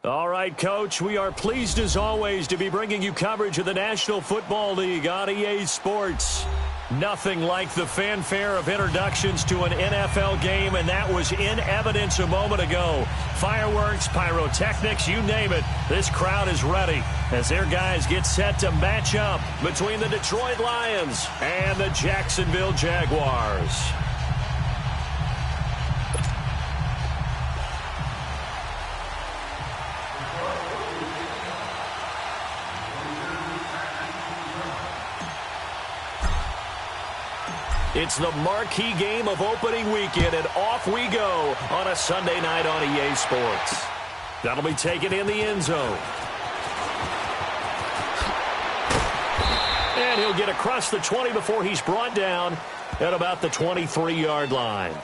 All right, Coach, we are pleased as always to be bringing you coverage of the National Football League on EA Sports. Nothing like the fanfare of introductions to an NFL game, and that was in evidence a moment ago. Fireworks, pyrotechnics, you name it. This crowd is ready as their guys get set to match up between the Detroit Lions and the Jacksonville Jaguars. It's the marquee game of opening weekend, and off we go on a Sunday night on EA Sports. That'll be taken in the end zone. And he'll get across the 20 before he's brought down at about the 23-yard line.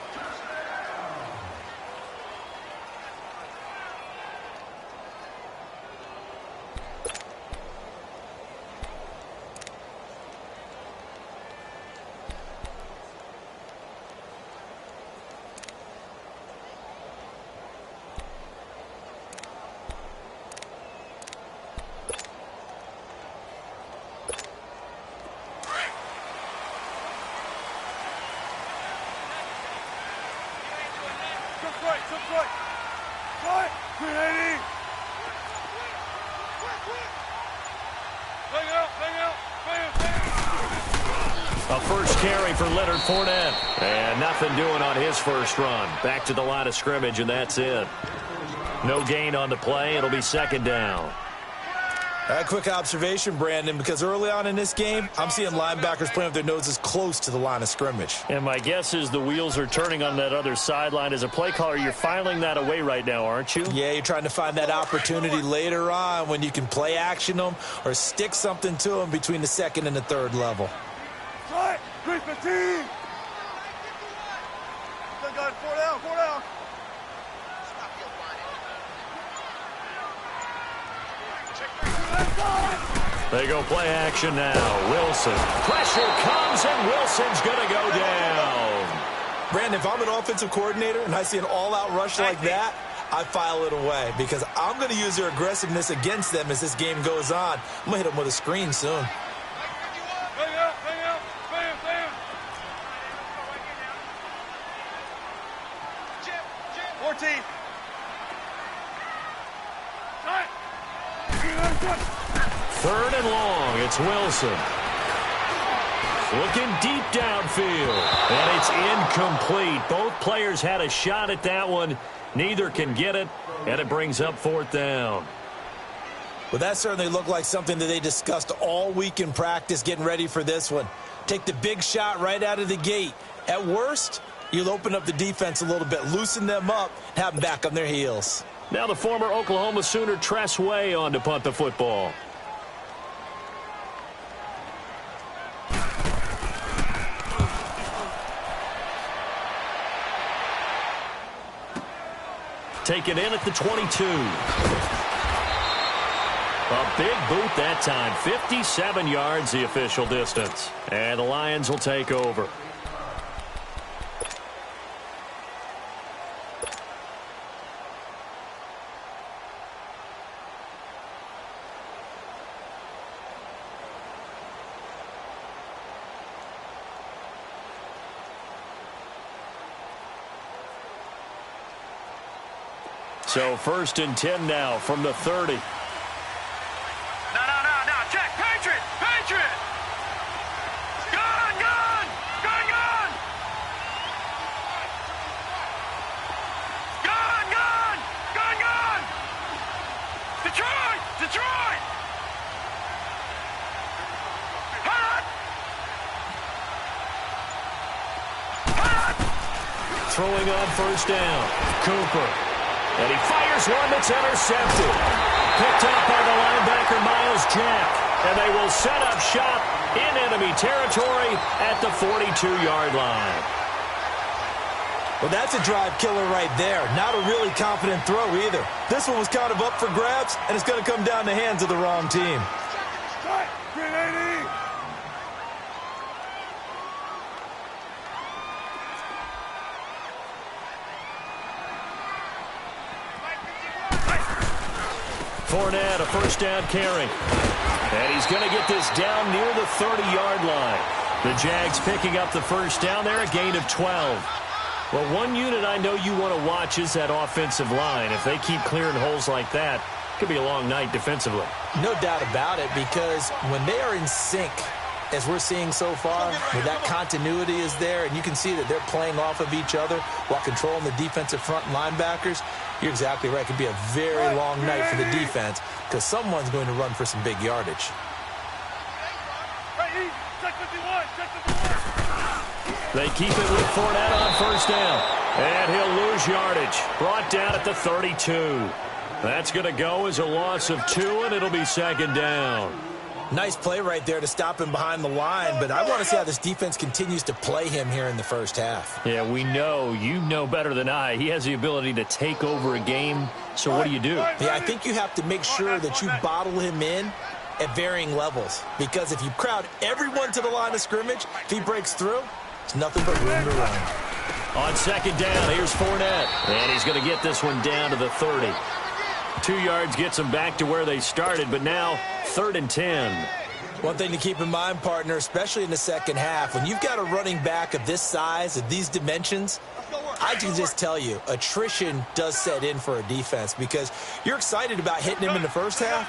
A first carry for Leonard Fournette. And nothing doing on his first run. Back to the line of scrimmage, and that's it. No gain on the play. It'll be second down. A quick observation, Brandon, because early on in this game, I'm seeing linebackers playing with their noses close to the line of scrimmage. And my guess is the wheels are turning on that other sideline. As a play caller, you're filing that away right now, aren't you? Yeah, you're trying to find that opportunity later on when you can play action them or stick something to them between the second and the third level. Right, great fatigue. Got 4 down, 4 down. They go play action now. Wilson. Pressure comes, and Wilson's going to go down. Brandon, if I'm an offensive coordinator and I see an all-out rush like that, I file it away because I'm going to use their aggressiveness against them as this game goes on. I'm going to hit them with a screen soon. Bang out, bam, bam. 14. Third and long. It's Wilson. Looking deep downfield. And it's incomplete. Both players had a shot at that one. Neither can get it. And it brings up fourth down. Well, that certainly looked like something that they discussed all week in practice getting ready for this one. Take the big shot right out of the gate. At worst, you'll open up the defense a little bit, loosen them up, have them back on their heels. Now the former Oklahoma Sooner Tress Way on to punt the football. Taken in at the 22. A big boot that time. 57 yards the official distance. And the Lions will take over. So first and 10 now from the 30. No. Check. Patriot. Gun. Detroit. Hot. Throwing on first down. Cooper. And he fires one that's intercepted. Picked up by the linebacker, Miles Jack. And they will set up shop in enemy territory at the 42-yard line. Well, that's a drive killer right there. Not a really confident throw either. This one was kind of up for grabs, and it's going to come down the hands of the wrong team. Strike. 380. Fournette, a first down carry. And he's going to get this down near the 30-yard line. The Jags picking up the first down there, a gain of 12. Well, one unit I know you want to watch is that offensive line. If they keep clearing holes like that, it could be a long night defensively. No doubt about it, because when they are in sync, as we're seeing so far, where that continuity is there, and you can see that they're playing off of each other while controlling the defensive front linebackers, you're exactly right. It could be a very long night for the defense because someone's going to run for some big yardage. They keep it with Fournette on first down. And he'll lose yardage. Brought down at the 32. That's going to go as a loss of 2, and it'll be second down. Nice play right there to stop him behind the line, but I want to see how this defense continues to play him here in the first half. Yeah, we know. You know better than I. He has the ability to take over a game, so what do you do? Yeah, I think you have to make sure that you bottle him in at varying levels, because if you crowd everyone to the line of scrimmage, if he breaks through, it's nothing but room to run. On second down, here's Fournette, and he's going to get this one down to the 30. 2 yards gets them back to where they started, but now 3rd and 10. One thing to keep in mind, partner, especially in the second half, when you've got a running back of this size, of these dimensions, I can just tell you, attrition does set in for a defense because you're excited about hitting him in the first half.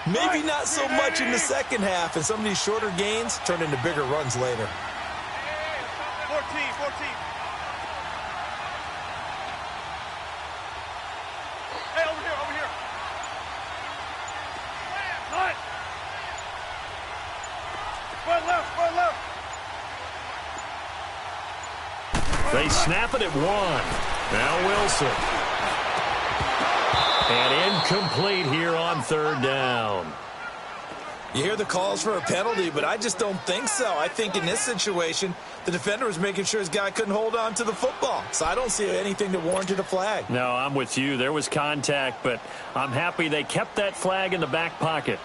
Maybe not so much in the second half, and some of these shorter gains turn into bigger runs later. 14. Hey, over here. Cut. Run left. They snap it at 1. Now Wilson. And incomplete here on 3rd down. You hear the calls for a penalty, but I just don't think so. I think in this situation, the defender was making sure his guy couldn't hold on to the football. So I don't see anything that warranted a flag. No, I'm with you. There was contact, but I'm happy they kept that flag in the back pocket.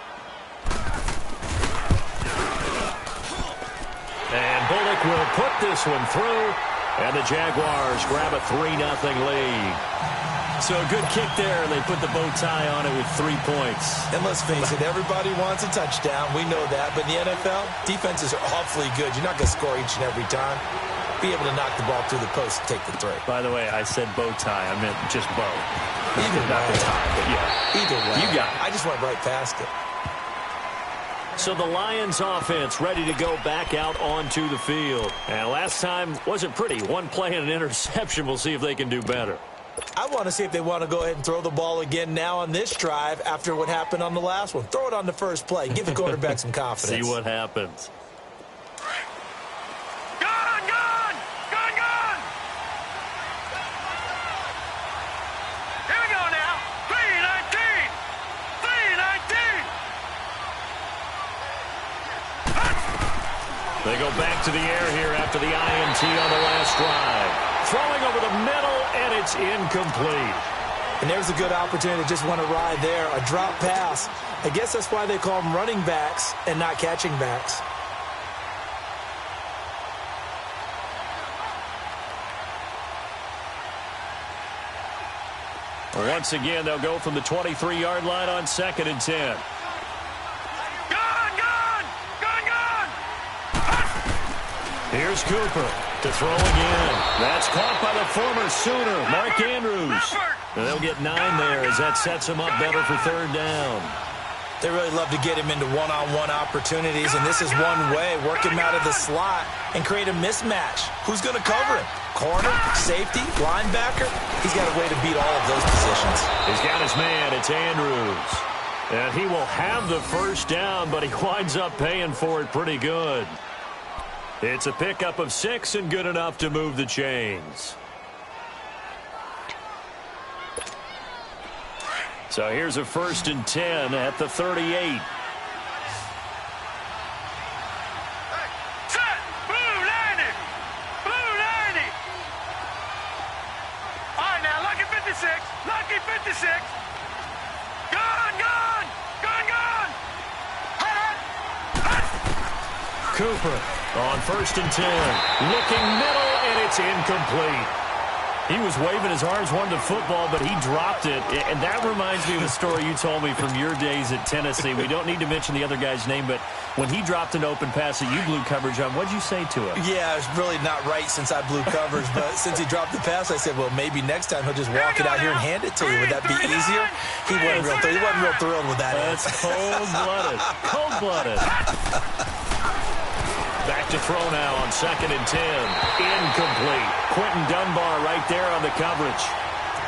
And Bullock will put this one through, and the Jaguars grab a 3-0 lead. So a good kick there, and they put the bow tie on it with 3 points. And let's face it, everybody wants a touchdown. We know that. But in the NFL, defenses are awfully good. You're not going to score each and every time. Be able to knock the ball through the post and take the throw. By the way, I said bow tie. I meant just bow. Either not way. the tie, but yeah. Either way. You got it. I just went right past it. So the Lions offense ready to go back out onto the field. And last time wasn't pretty. One play and an interception. We'll see if they can do better. I want to see if they want to go ahead and throw the ball again now on this drive after what happened on the last one. Throw it on the first play. Give the quarterback some confidence. See what happens. Gone! Here we go now. 3-19. They go back to the air here after the INT on the last drive. Throwing over the middle, and it's incomplete. And there's a good opportunity to just want to ride there. A drop pass. I guess that's why they call them running backs and not catching backs. Once again, they'll go from the 23-yard line on 2nd and 10. Here's Cooper to throw again. That's caught by the former Sooner, Mark Andrews. And they'll get 9 there as that sets him up better for 3rd down. They really love to get him into one-on-one opportunities, and this is one way. Work him out of the slot and create a mismatch. Who's going to cover him? Corner, safety, linebacker? He's got a way to beat all of those positions. He's got his man. It's Andrews. And he will have the first down, but he winds up paying for it pretty good. It's a pickup of 6 and good enough to move the chains. So here's a 1st and 10 at the 38. Set! Blue 90! Blue 90! All right, now, lucky 56. Lucky 56. Gone! Cooper on 1st and 10. Looking middle, and it's incomplete. He was waving his arms, wanted the football, but he dropped it. And that reminds me of a story you told me from your days at Tennessee. We don't need to mention the other guy's name, but when he dropped an open pass that you blew coverage on, what'd you say to him? Yeah, it's really not right since I blew coverage, but since he dropped the pass, I said, well, maybe next time he'll just walk it out here and hand it to you. Would that be easier? He wasn't real thrilled with that. That's cold-blooded. Cold-blooded. Back to throw now on 2nd and 10. Incomplete. Quentin Dunbar right there on the coverage.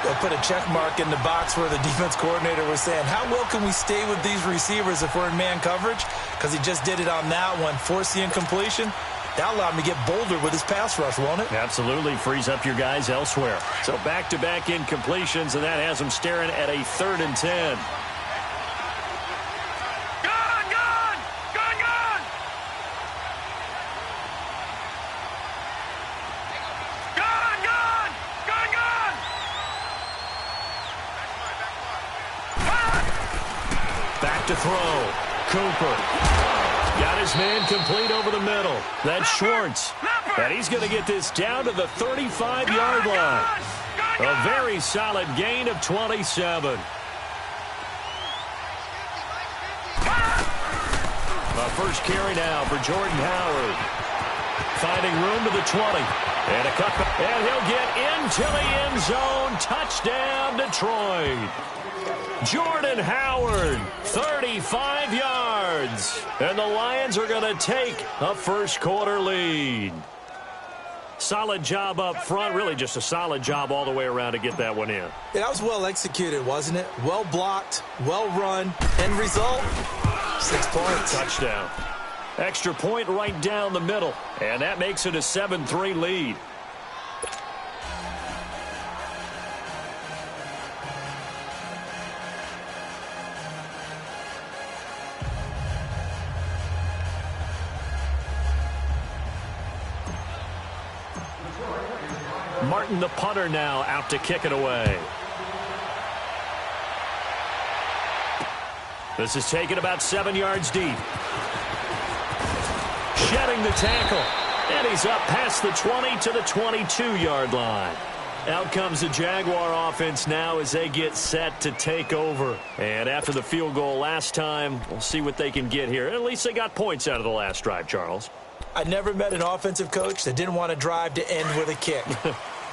They'll put a check mark in the box where the defense coordinator was saying, how well can we stay with these receivers if we're in man coverage? Because he just did it on that one, forced the incompletion. That allowed him to get bolder with his pass rush, won't it? Absolutely. Frees up your guys elsewhere. So back-to-back incompletions, and that has them staring at a 3rd and 10. To throw. Cooper. Got his man complete over the middle. That's Schwartz. And he's going to get this down to the 35-yard line. A very solid gain of 27. A first carry now for Jordan Howard. Finding room to the 20. And a cutback. And he'll get into the end zone. Touchdown, Detroit. Jordan Howard, 35 yards. And the Lions are going to take a first-quarter lead. Solid job up front. Really just a solid job all the way around to get that one in. Yeah, that was well executed, wasn't it? Well blocked, well run. End result, 6 points. Touchdown. Extra point right down the middle. And that makes it a 7-3 lead. Martin, the punter, now out to kick it away. This is taken about 7 yards deep. Shedding the tackle. And he's up past the 20 to the 22-yard line. Out comes the Jaguar offense now as they get set to take over. And after the field goal last time, we'll see what they can get here. At least they got points out of the last drive, Charles. I never met an offensive coach that didn't want to drive to end with a kick.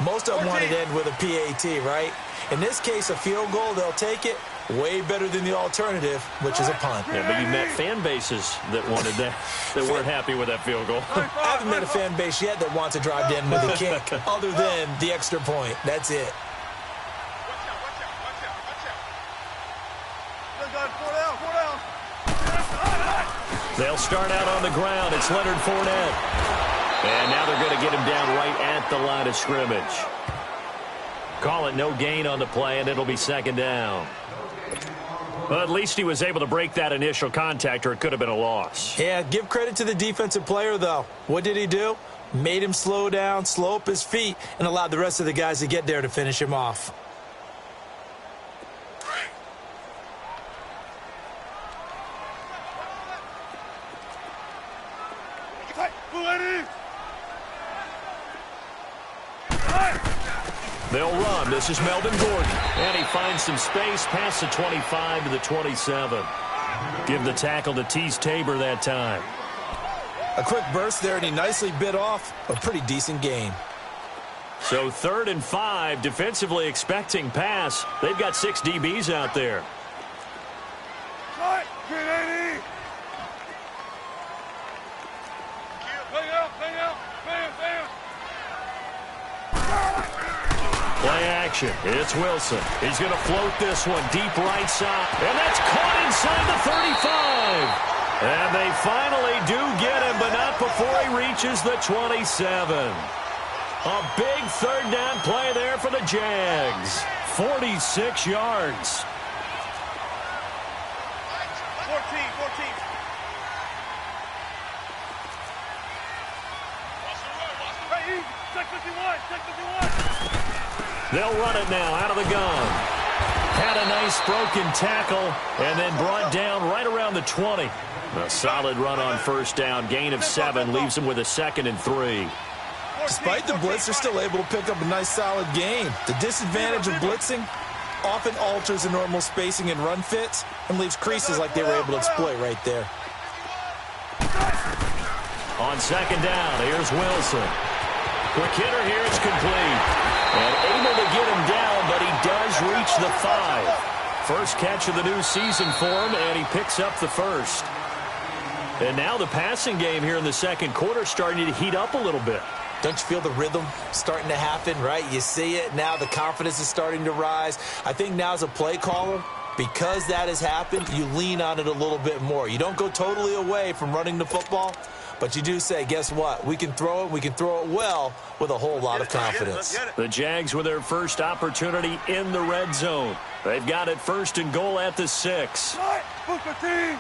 Most of them wanted to end with a PAT, right? In this case, a field goal, they'll take it. Way better than the alternative, which is a punt. Yeah, but you met fan bases that wanted that, that weren't happy with that field goal. I haven't met a fan base yet that wants to drive to end with a kick, other than the extra point. That's it. They'll start out on the ground. It's Leonard Fournette. And now they're going to get him down right at the line of scrimmage. Call it no gain on the play, and it'll be 2nd down. Well, at least he was able to break that initial contact, or it could have been a loss. Yeah, give credit to the defensive player, though. What did he do? Made him slow down, slow up his feet, and allowed the rest of the guys to get there to finish him off. They'll run. This is Melvin Gordon. And he finds some space past the 25 to the 27. Give the tackle to Tease Tabor that time. A quick burst there, and he nicely bit off a pretty decent gain. So 3rd and 5, defensively expecting pass. They've got 6 DBs out there. Play action. It's Wilson. He's going to float this one deep right side. And that's caught inside the 35. And they finally do get him, but not before he reaches the 27. A big 3rd down play there for the Jags. 46 yards. 14. Hey, check 51. They'll run it now out of the gun. Had a nice broken tackle and then brought down right around the 20. A solid run on 1st down. Gain of 7 leaves them with a 2nd and 3. Despite the blitz, they're still able to pick up a nice, solid gain. The disadvantage of blitzing often alters the normal spacing and run fits and leaves creases like they were able to exploit right there. On second down, here's Wilson. Quick hitter here, it's complete. And able to get him down, but he does reach the 5. First catch of the new season for him, and he picks up the first. And now the passing game here in the second quarter starting to heat up a little bit. Don't you feel the rhythm starting to happen, right? You see it now. The confidence is starting to rise. I think now as a play caller, because that has happened, you lean on it a little bit more. You don't go totally away from running the football, but you do say, guess what? We can throw it. We can throw it well with a whole lot of confidence. The Jags with their first opportunity in the red zone. They've got it first and goal at the 6. Booker team.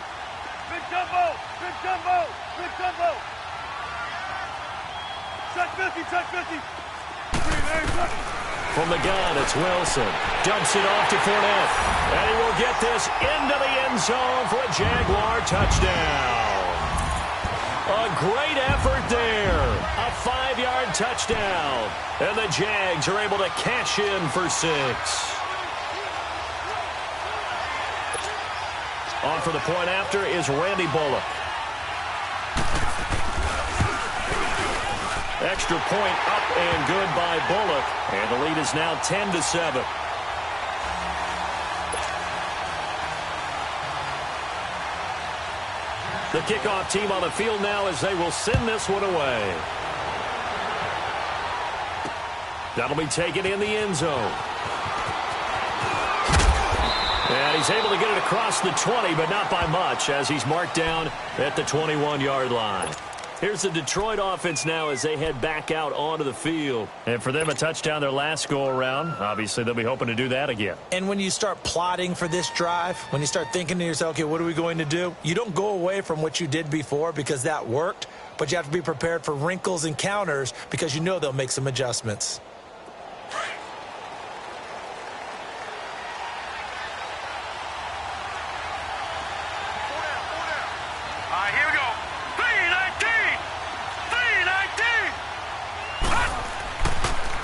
Big jumbo. Big jumbo. Big jumbo. Check 50, check 50. From the gun, it's Wilson. Dumps it off to Fournette. And he will get this into the end zone for a Jaguar touchdown. A great effort there. A 5-yard touchdown. And the Jags are able to cash in for 6. On for the point after is Randy Bullock. Extra point up and good by Bullock. And the lead is now 10-7. The kickoff team on the field now as they will send this one away. That'll be taken in the end zone. And he's able to get it across the 20, but not by much as he's marked down at the 21-yard line. Here's the Detroit offense now as they head back out onto the field. And for them, a touchdown their last go-around. Obviously, they'll be hoping to do that again. And when you start plotting for this drive, when you start thinking to yourself, okay, what are we going to do? You don't go away from what you did before because that worked, but you have to be prepared for wrinkles and counters because you know they'll make some adjustments.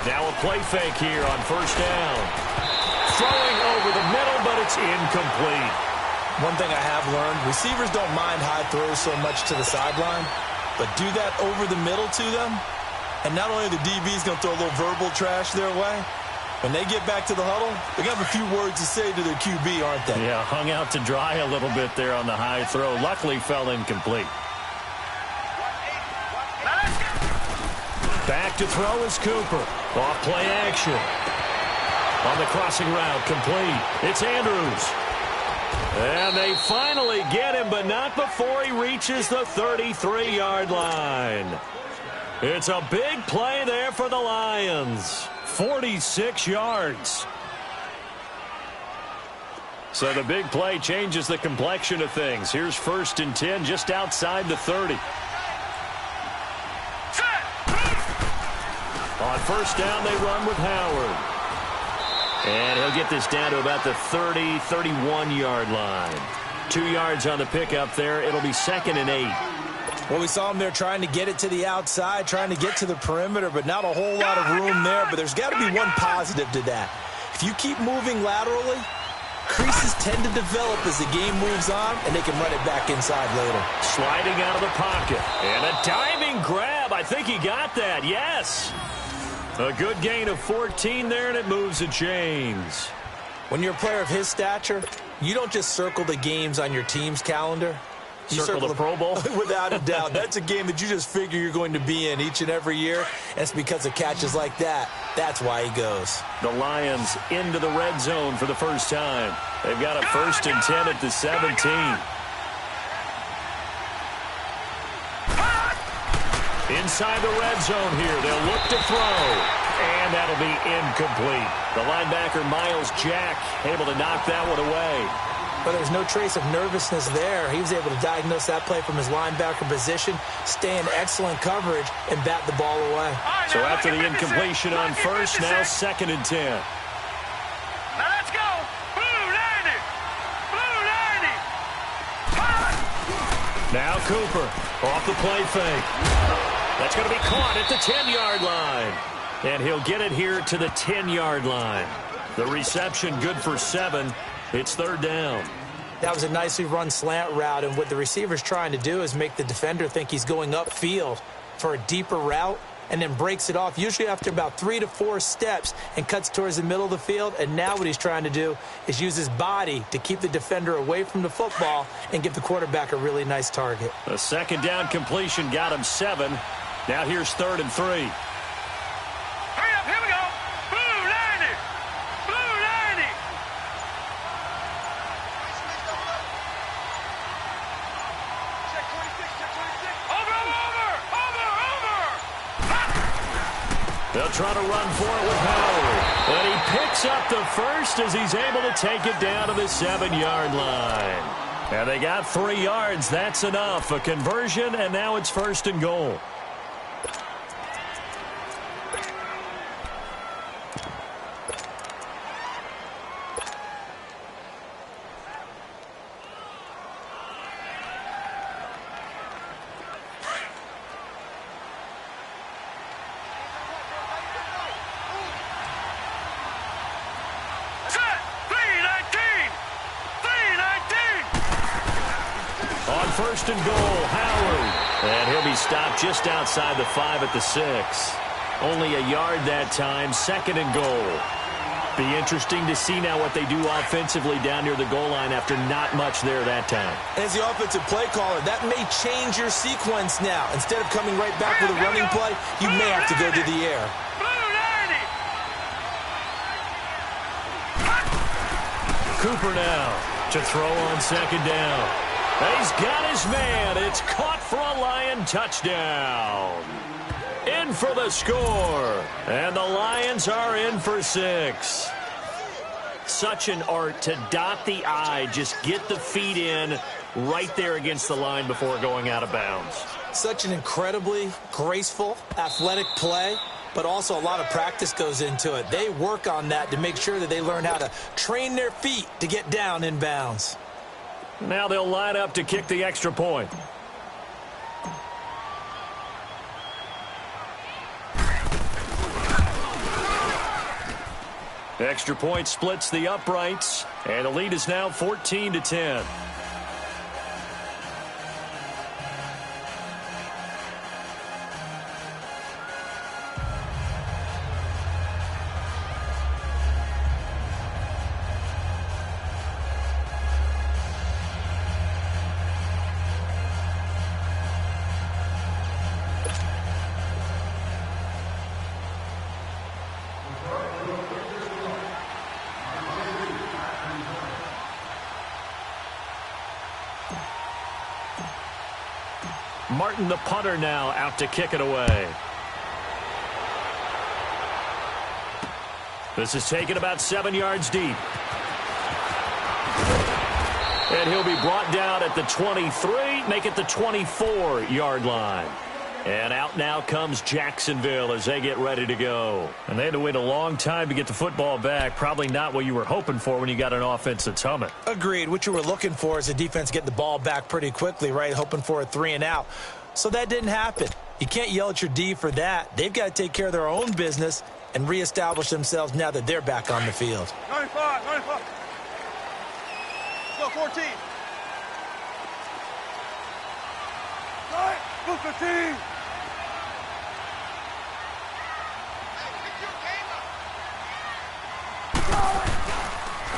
Now a play fake here on first down. Throwing over the middle, but it's incomplete. One thing I have learned, receivers don't mind high throws so much to the sideline, but do that over the middle to them, and not only the DB's going to throw a little verbal trash their way, when they get back to the huddle, they're going to have a few words to say to their QB, aren't they? Yeah, hung out to dry a little bit there on the high throw. Luckily fell incomplete. Back to throw is Cooper. Off play action. On the crossing route, complete. It's Andrews. And they finally get him, but not before he reaches the 33-yard line. It's a big play there for the Lions. 46 yards. So the big play changes the complexion of things. Here's first and 10 just outside the 30. On first down, they run with Howard. And he'll get this down to about the 30, 31-yard line. 2 yards on the pickup there. It'll be second and 8. Well, we saw him there trying to get it to the outside, trying to get to the perimeter, but not a whole lot of room there. But there's got to be one positive to that. If you keep moving laterally, creases tend to develop as the game moves on, and they can run it back inside later. Sliding out of the pocket. And a diving grab. I think he got that. Yes. A good gain of 14 there, and it moves the chains. When you're a player of his stature, you don't just circle the games on your team's calendar. You circle the Pro Bowl? Without a doubt. That's a game that you just figure you're going to be in each and every year. And it's because of catches like that. That's why he goes. The Lions into the red zone for the first time. They've got a first and 10 at the 17. Inside the red zone here. They'll look to throw. And that'll be incomplete. The linebacker, Miles Jack, able to knock that one away. But there's no trace of nervousness there. He was able to diagnose that play from his linebacker position, stay in excellent coverage, and bat the ball away. So after the incompletion on first, now second and 10. Now let's go. Blue 90. Blue 90. Now Cooper off the play fake. That's going to be caught at the 10-yard line. And he'll get it here to the 10-yard line. The reception good for 7. It's third down. That was a nicely run slant route, and what the receiver's trying to do is make the defender think he's going upfield for a deeper route, and then breaks it off, usually after about 3 to 4 steps, and cuts towards the middle of the field. And now what he's trying to do is use his body to keep the defender away from the football and give the quarterback a really nice target. A second down completion got him 7. Now here's 3rd and 3. Hurry up, here we go. Blue 90. Blue 90. Check 26, check 26. Over. They'll try to run for it with Howard. And he picks up the first as he's able to take it down to the 7-yard line. And they got 3 yards. That's enough. A conversion, and now it's 1st and goal. First and goal, Howard. And he'll be stopped just outside the 5 at the 6. Only a yard that time, 2nd and goal. Be interesting to see now what they do offensively down near the goal line after not much there that time. As the offensive play caller, that may change your sequence now. Instead of coming right back with a running play, you may have to go to the air. Cooper now to throw on 2nd down. He's got his man. It's caught for a Lion touchdown. In for the score. And the Lions are in for 6. Such an art to dot the I. Just get the feet in right there against the line before going out of bounds. Such an incredibly graceful, athletic play, but also a lot of practice goes into it. They work on that to make sure that they learn how to train their feet to get down in bounds. Now they'll line up to kick the extra point. Extra point splits the uprights, and the lead is now 14-10. Martin, the punter, now out to kick it away. This is taken about 7 yards deep. And he'll be brought down at the 23, make it the 24-yard line. And out now comes Jacksonville as they get ready to go. And they had to wait a long time to get the football back. Probably not what you were hoping for when you got an offense that's humming. Agreed. What you were looking for is the defense getting the ball back pretty quickly, right? Hoping for a 3 and out. So that didn't happen. You can't yell at your D for that. They've got to take care of their own business and reestablish themselves now that they're back on the field. 95. Let's go, 14. All right, move 15.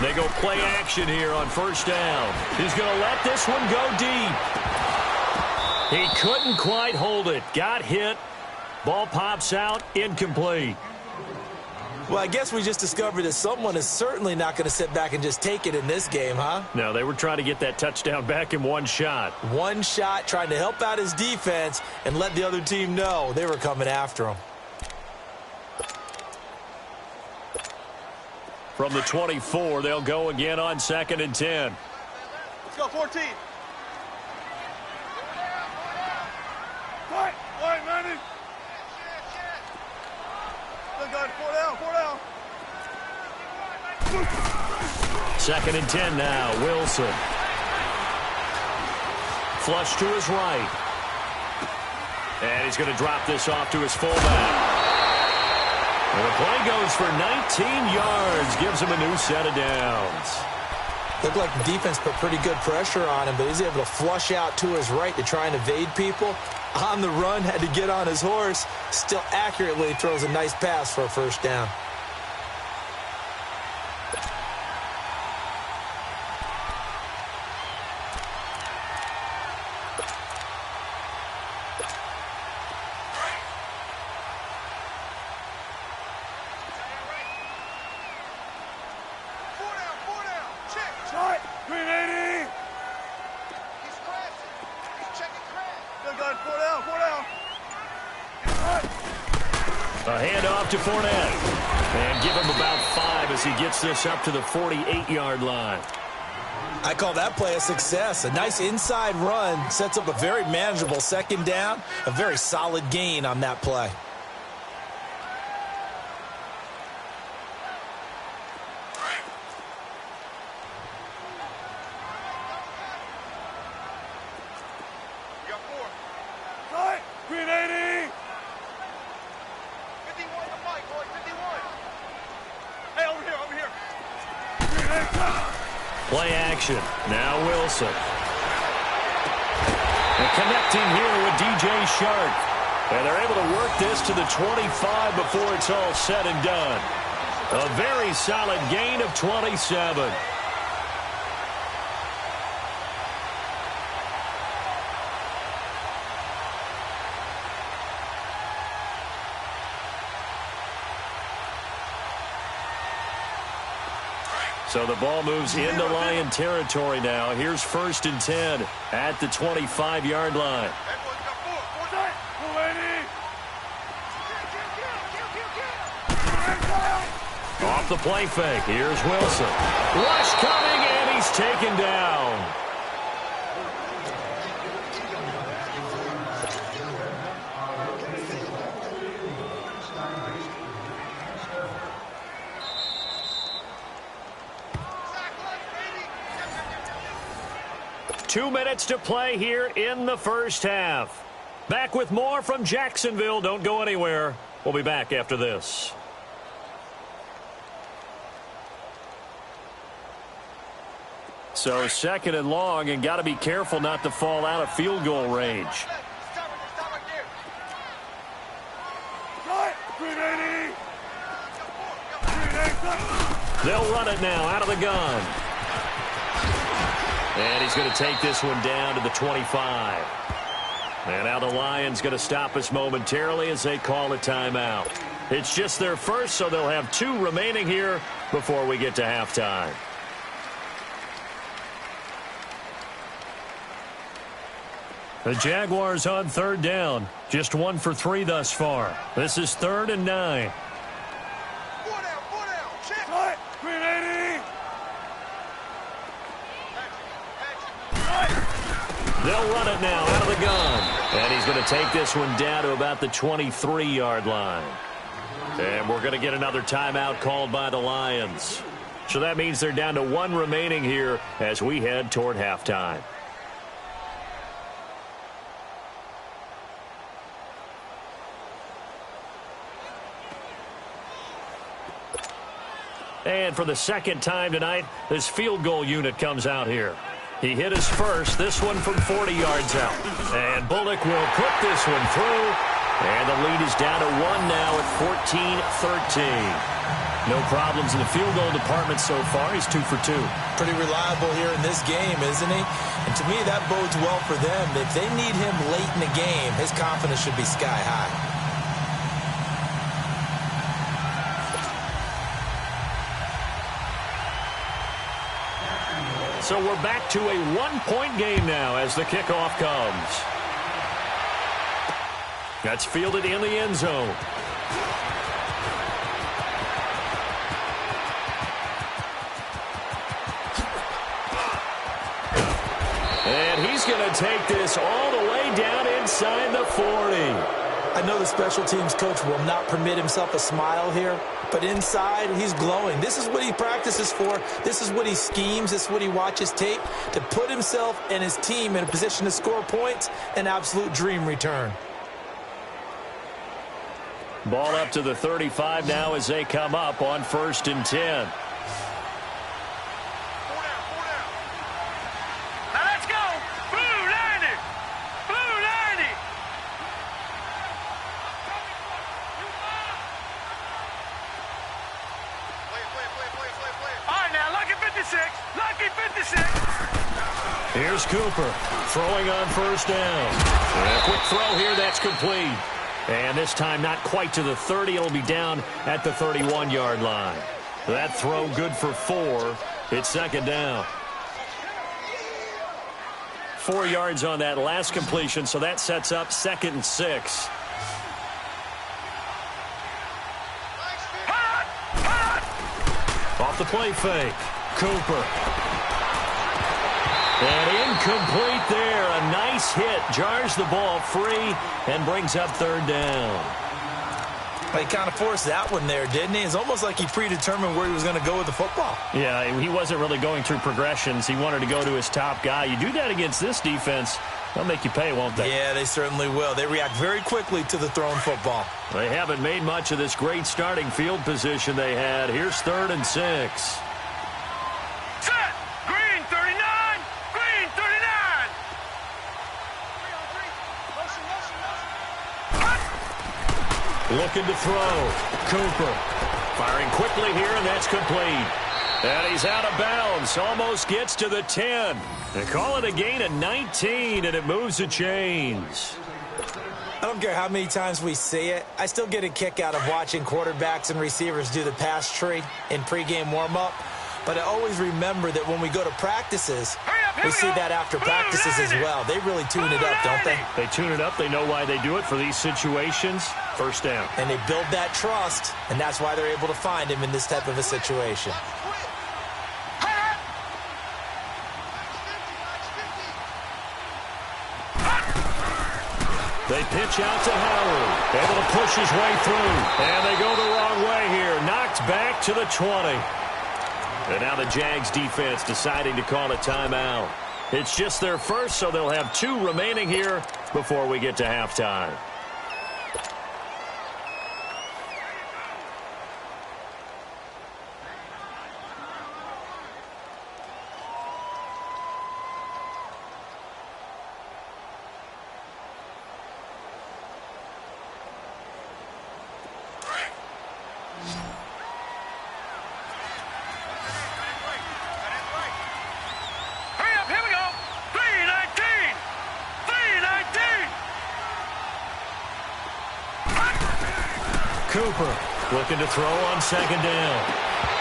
They go play action here on 1st down. He's going to let this one go deep. He couldn't quite hold it. Got hit. Ball pops out. Incomplete. Well, I guess we just discovered that someone is certainly not going to sit back and just take it in this game, huh? No, they were trying to get that touchdown back in one shot. One shot, trying to help out his defense and let the other team know they were coming after him. From the 24, they'll go again on 2nd and 10. Let's go, 14. All right, Manny. Still got 4 down. 2nd and 10 now. Wilson. Flush to his right. And he's going to drop this off to his fullback. And the play goes for 19 yards. Gives him a new set of downs. Looked like the defense put pretty good pressure on him, but he's able to flush out to his right to try and evade people. On the run, had to get on his horse. Still accurately throws a nice pass for a first down. A handoff to Fournette. And give him about 5 as he gets this up to the 48-yard line. I call that play a success. A nice inside run sets up a very manageable second down. A very solid gain on that play. Play action. Now Wilson. And connecting here with DJ Shark. And they're able to work this to the 25 before it's all said and done. A very solid gain of 27. So the ball moves into Lion territory now. Here's 1st and 10 at the 25-yard line. Off the play fake. Here's Wilson. Rush coming, and he's taken down. Two minutes to play here in the first half. Back with more from Jacksonville. Don't go anywhere. We'll be back after this. So 2nd and long, and got to be careful not to fall out of field goal range. They'll run it now out of the gun. And he's going to take this one down to the 25. And now the Lions going to stop us momentarily as they call a timeout. It's just their first, so they'll have 2 remaining here before we get to halftime. The Jaguars on 3rd down. Just 1 for 3 thus far. This is 3rd and 9. They'll run it now out of the gun. And he's going to take this one down to about the 23-yard line. And we're going to get another timeout called by the Lions. So that means they're down to 1 remaining here as we head toward halftime. And for the 2nd time tonight, this field goal unit comes out here. He hit his first, this one from 40 yards out. And Bullock will put this one through. And the lead is down to 1 now at 14-13. No problems in the field goal department so far. He's 2 for 2. Pretty reliable here in this game, isn't he? And to me, that bodes well for them. If they need him late in the game, his confidence should be sky high. So we're back to a 1-point game now as the kickoff comes. That's fielded in the end zone. And he's going to take this all the way down inside the 40. I know the special teams coach will not permit himself a smile here, but inside, he's glowing. This is what he practices for. This is what he schemes. This is what he watches tape to put himself and his team in a position to score points. An absolute dream return. Ball up to the 35 now as they come up on 1st and 10. Now let's go. Blue 90. Blue 90. All right, now, lucky 56. Lucky 56. Here's Cooper throwing on 1st down. And a quick throw here, that's complete. And this time not quite to the 30. It'll be down at the 31-yard line. That throw good for 4. It's 2nd down. 4 yards on that last completion, so that sets up 2nd and 6. Off the play fake. Cooper. And incomplete there. A nice hit. Jars the ball free and brings up 3rd down. He kind of forced that one there, didn't he? It's almost like he predetermined where he was going to go with the football. Yeah, he wasn't really going through progressions. He wanted to go to his top guy. You do that against this defense, they'll make you pay, won't they? Yeah, they certainly will. They react very quickly to the thrown football. They haven't made much of this great starting field position they had. Here's 3rd and 6. Looking to throw. Cooper firing quickly here, and that's complete. And he's out of bounds. Almost gets to the 10. They call it a gain of 19, and it moves the chains. I don't care how many times we see it. I still get a kick out of watching quarterbacks and receivers do the pass tree in pregame warm-up. But I always remember that when we go to practices, we see that after practices as well. They really tune it up, don't they? They tune it up. They know why they do it for these situations. 1st down. And they build that trust, and that's why they're able to find him in this type of a situation. They pitch out to Howard. Able to push his way through. And they go the wrong way here. Knocked back to the 20. And now the Jags defense deciding to call a timeout. It's just their first, so they'll have 2 remaining here before we get to halftime. Cooper looking to throw on 2nd down.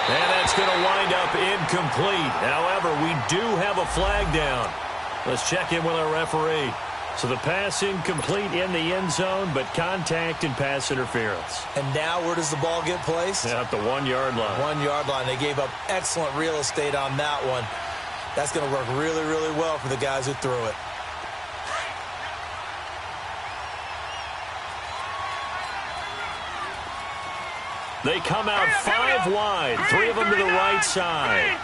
And that's going to wind up incomplete. However, we do have a flag down. Let's check in with our referee. So the pass incomplete in the end zone, but contact and pass interference. And now where does the ball get placed? At the 1-yard line. 1-yard line. They gave up excellent real estate on that one. That's going to work really, really well for the guys who threw it. They come out 5 wide, 3 of them to the right side.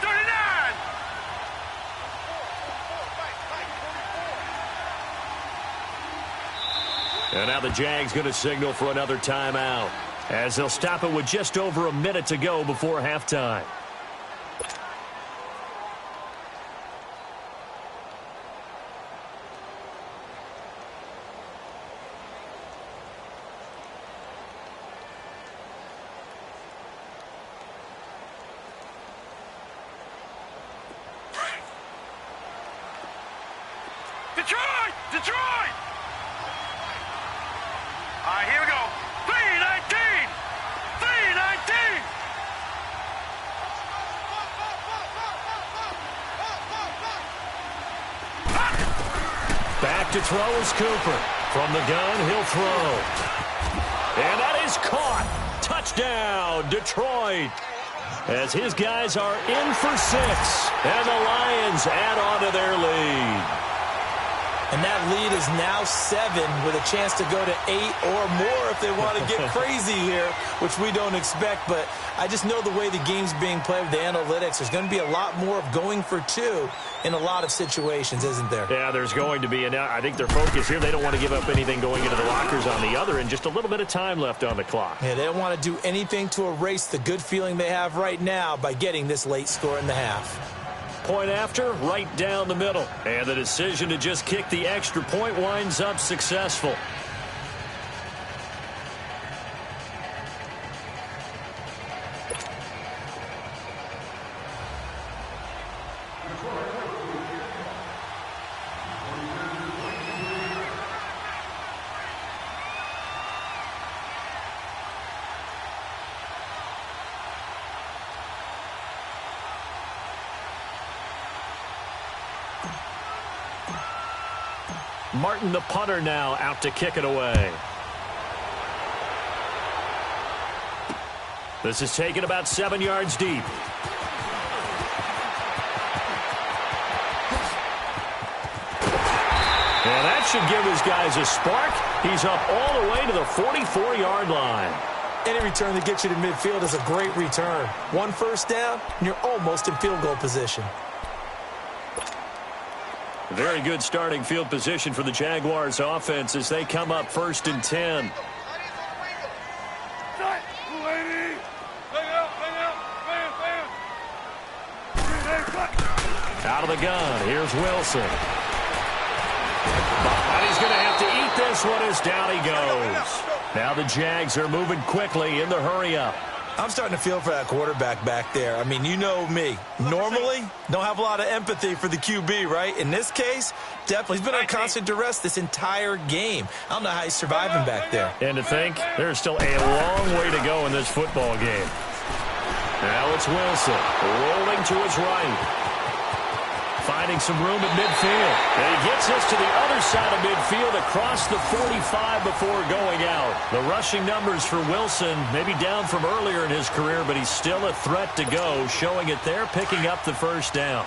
And now the Jags going to signal for another timeout, as they'll stop it with just over a minute to go before halftime. Detroit! Detroit! All right, here we go. 319! 319! Back to throw is Cooper. From the gun, he'll throw. And that is caught. Touchdown, Detroit. As his guys are in for 6. And the Lions add on to their lead. And that lead is now 7 with a chance to go to 8 or more if they want to get crazy here, which we don't expect. But I just know the way the game's being played with the analytics, there's going to be a lot more of going for 2 in a lot of situations, isn't there? Yeah, there's going to be. And I think their focus here, they don't want to give up anything going into the lockers on the other, and just a little bit of time left on the clock. Yeah, they don't want to do anything to erase the good feeling they have right now by getting this late score in the half. Point after, right down the middle. And the decision to just kick the extra point winds up successful. Martin, the punter, now out to kick it away. This is taken about 7 yards deep. And that should give his guys a spark. He's up all the way to the 44-yard line. Any return that gets you to midfield is a great return. 1 first down, and you're almost in field goal position. Very good starting field position for the Jaguars offense as they come up 1st and 10. Out of the gun, here's Wilson. And he's going to have to eat this one as down he goes. Now the Jags are moving quickly in the hurry-up. I'm starting to feel for that quarterback back there. I mean, you know me. Normally, don't have a lot of empathy for the QB, right? In this case, definitely. He's been on constant duress this entire game. I don't know how he's surviving back there. And to think, there's still a long way to go in this football game. Now it's Wilson, rolling to his right. Finding some room at midfield. And he gets us to the other side of midfield across the 45 before going out. The rushing numbers for Wilson maybe down from earlier in his career, but he's still a threat to go, showing it there, picking up the first down.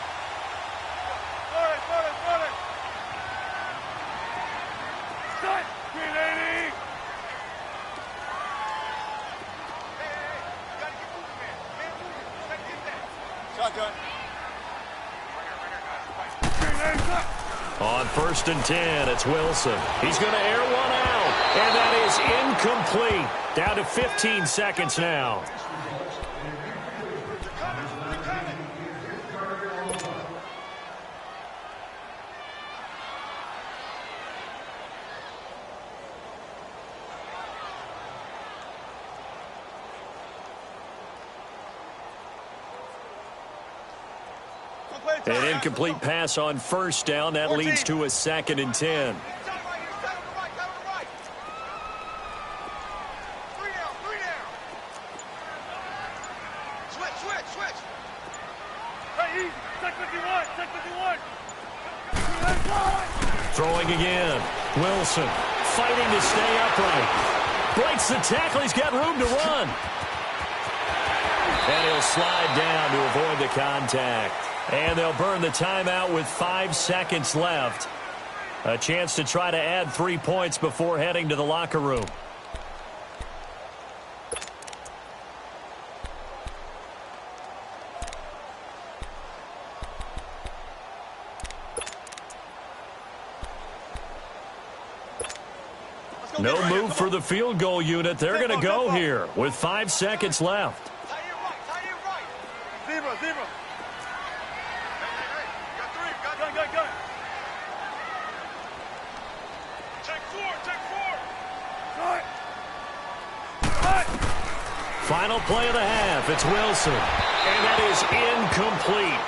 On 1st and 10, it's Wilson. He's going to air one out, and that is incomplete. Down to 15 seconds now. An incomplete pass on 1st down. That leads to a 2nd and 10. Throwing again. Wilson fighting to stay upright. Breaks the tackle. He's got room to run. And he'll slide down to avoid the contact. And they'll burn the timeout with 5 seconds left. A chance to try to add 3 points before heading to the locker room. No move for the field goal unit. They're going to go here with 5 seconds left. Zebra. Final play of the half. It's Wilson. And that is incomplete.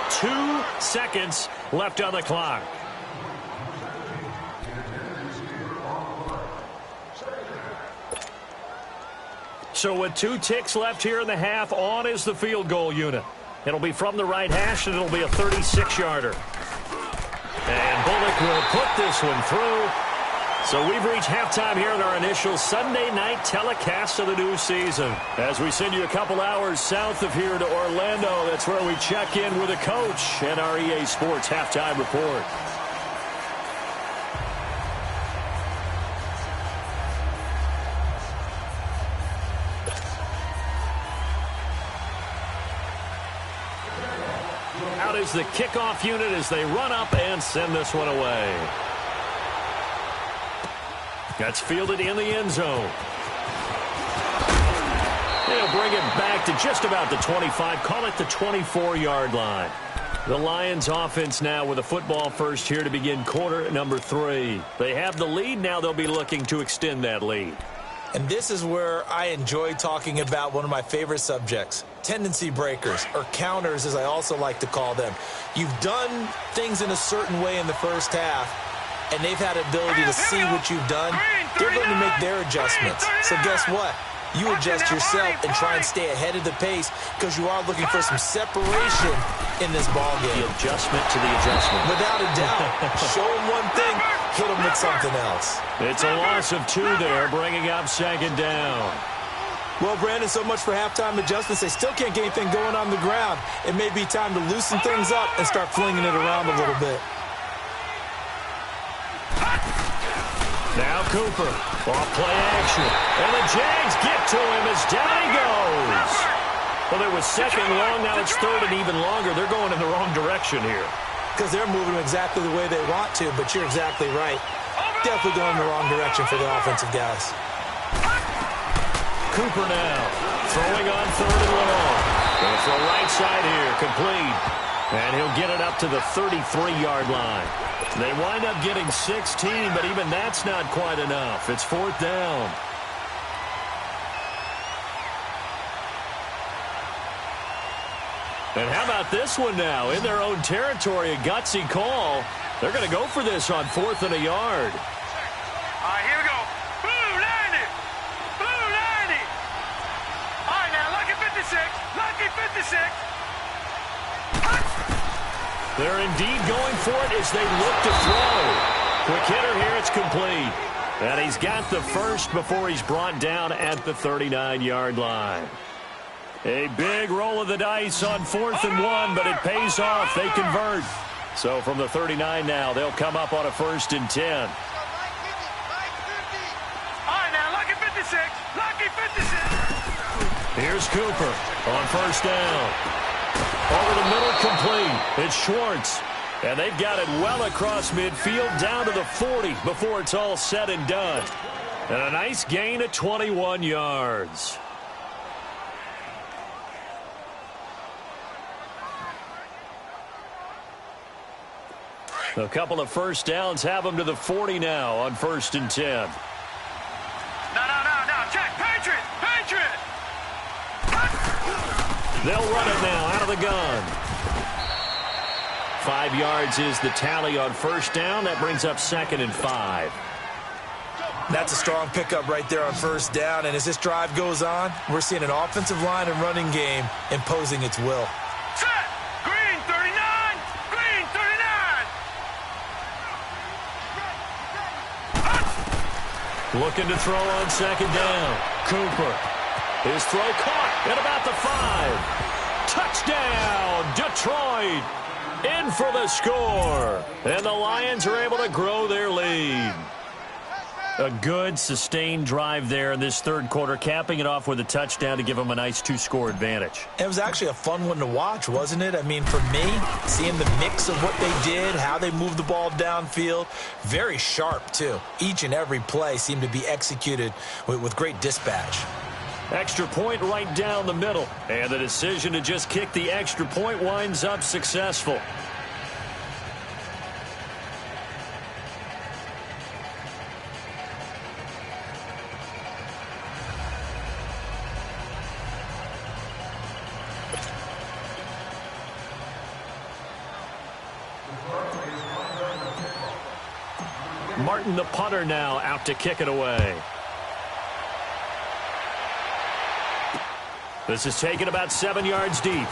2 seconds left on the clock. So with 2 ticks left here in the half, on is the field goal unit. It'll be from the right hash, and it'll be a 36-yarder. And Bullock will put this one through. So we've reached halftime here in our initial Sunday night telecast of the new season. As we send you a couple hours south of here to Orlando, that's where we check in with a coach and our EA Sports halftime report. is the kickoff unit as they run up and send this one away. That's fielded in the end zone. They'll bring it back to just about the 25. Call it the 24-yard line. The Lions offense now with a football first here to begin quarter number 3. They have the lead. Now they'll be looking to extend that lead. And this is where I enjoy talking about one of my favorite subjects, tendency breakers, or counters as I also like to call them. You've done things in a certain way in the first half, and they've had the ability to see what you've done. They're going to make their adjustments. So guess what? You adjust yourself and try and stay ahead of the pace because you are looking for some separation in this ball game. The adjustment to the adjustment. Without a doubt. Show them one thing, hit them with something else. It's a loss of 2 there, bringing up second down. Well, Brandon, so much for halftime adjustments. They still can't get anything going on the ground. It may be time to loosen things up and start flinging it around a little bit. Now Cooper, off play action, and the Jags get to him as down he goes. Well, it was second long, now it's third and even longer. They're going in the wrong direction here. Because they're moving exactly the way they want to, but you're exactly right. Definitely going in the wrong direction for the offensive guys. Cooper now, throwing on third and long. Going for a right side here, complete. And he'll get it up to the 33-yard line. They wind up getting 16, but even that's not quite enough. It's fourth down. And how about this one now? In their own territory, a gutsy call. They're going to go for this on 4th and a yard. All right, here we go. Blue 90. Blue 90. All right, now, lucky 56. Lucky 56. They're indeed going for it as they look to throw. Quick hitter here, it's complete. And he's got the first before he's brought down at the 39-yard line. A big roll of the dice on 4th and 1, but it pays off. They convert. So from the 39 now, they'll come up on a 1st and 10. All right, now, lucky 56. Lucky 56. Here's Cooper on 1st down. Over the middle, complete. It's Schwartz. And they've got it well across midfield down to the 40 before it's all said and done. And a nice gain of 21 yards. A couple of first downs have them to the 40 now on 1st and 10. No. Check. Patriot. Patriot. They'll run it now out of the gun. 5 yards is the tally on 1st down. That brings up 2nd and 5. That's a strong pickup right there on 1st down. And as this drive goes on, we're seeing an offensive line and running game imposing its will. Set. Green 39. Green 39. Looking to throw on 2nd down. Cooper. His throw caught at about the 5. Touchdown, Detroit. In for the score. And the Lions are able to grow their lead. A good, sustained drive there in this third quarter, capping it off with a touchdown to give them a nice 2-score advantage. It was actually a fun one to watch, wasn't it? I mean, for me, seeing the mix of what they did, how they moved the ball downfield, very sharp, too. Each and every play seemed to be executed with great dispatch. Extra point right down the middle. And the decision to just kick the extra point winds up successful. Martin, the punter, now out to kick it away. This is taken about 7 yards deep.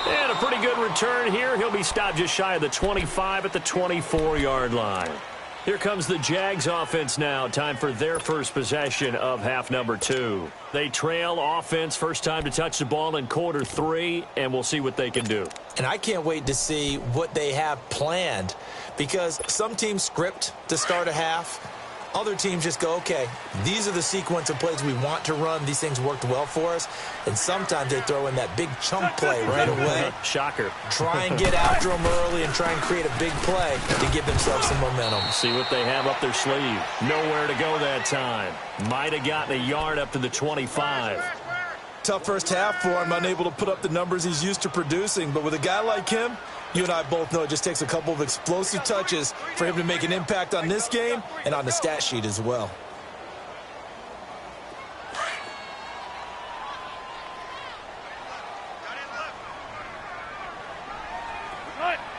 And a pretty good return here. He'll be stopped just shy of the 25 at the 24-yard line. Here comes the Jags offense now. Time for their first possession of half number 2. They trail offense, first time to touch the ball in quarter 3, and we'll see what they can do. And I can't wait to see what they have planned, because some teams script to start a half. Other teams just go, okay, these are the sequence of plays we want to run. These things worked well for us. And sometimes they throw in that big chunk play right away. Shocker. Try and get after them early and try and create a big play to give themselves some momentum. See what they have up their sleeve. Nowhere to go that time. Might have gotten a yard up to the 25. Tough first half for him, unable to put up the numbers he's used to producing. But with a guy like him, you and I both know it just takes a couple of explosive touches for him to make an impact on this game and on the stat sheet as well.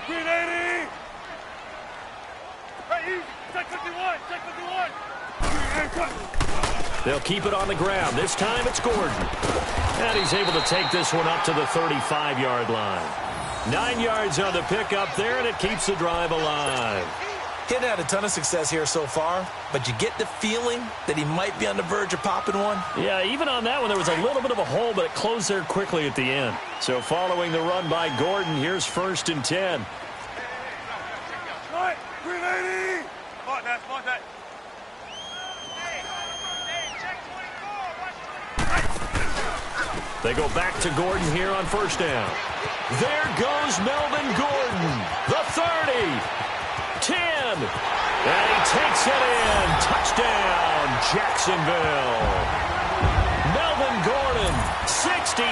Green 80! Hey, easy. Check 51. Check 51. They'll keep it on the ground. This time it's Gordon. And he's able to take this one up to the 35-yard line. 9 yards on the pickup there, and it keeps the drive alive. He hadn't had a ton of success here so far, but you get the feeling that he might be on the verge of popping one. Yeah, even on that one, there was a little bit of a hole, but it closed there quickly at the end. So following the run by Gordon, here's 1st and 10. Right, green 80! Mark that, mark that. They go back to Gordon here on 1st down. There goes Melvin Gordon. The 30. 10. And he takes it in. Touchdown, Jacksonville. Melvin Gordon, 65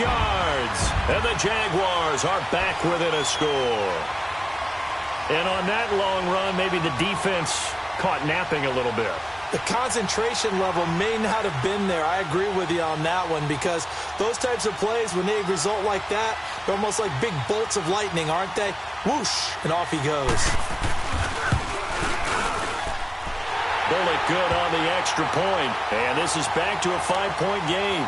yards. And the Jaguars are back within a score. And on that long run, maybe the defense caught napping a little bit. The concentration level may not have been there. I agree with you on that one because those types of plays, when they result like that, they're almost like big bolts of lightning, aren't they? Whoosh, and off he goes. Bullock good on the extra point. And this is back to a 5-point game.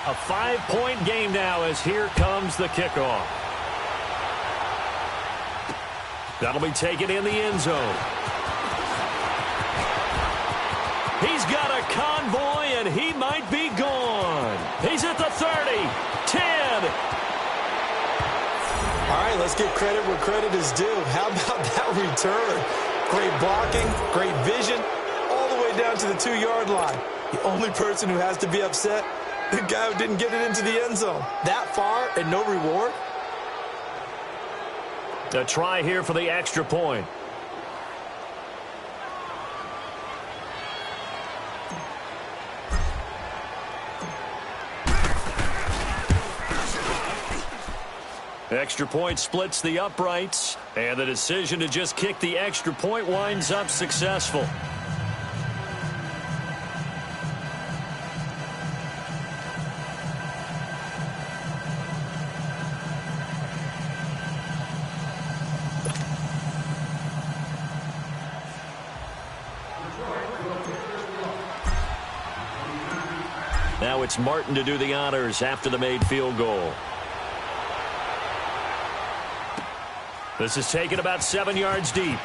A 5-point game now as here comes the kickoff. That'll be taken in the end zone. He's got a convoy, and he might be gone. He's at the 30, 10. All right, let's give credit where credit is due. How about that return? Great blocking, great vision, all the way down to the 2-yard line. The only person who has to be upset, the guy who didn't get it into the end zone. That far and no reward? A try here for the extra point. Extra point splits the uprights, and the decision to just kick the extra point winds up successful. Now it's Martin to do the honors after the made field goal. This is taken about 7 yards deep.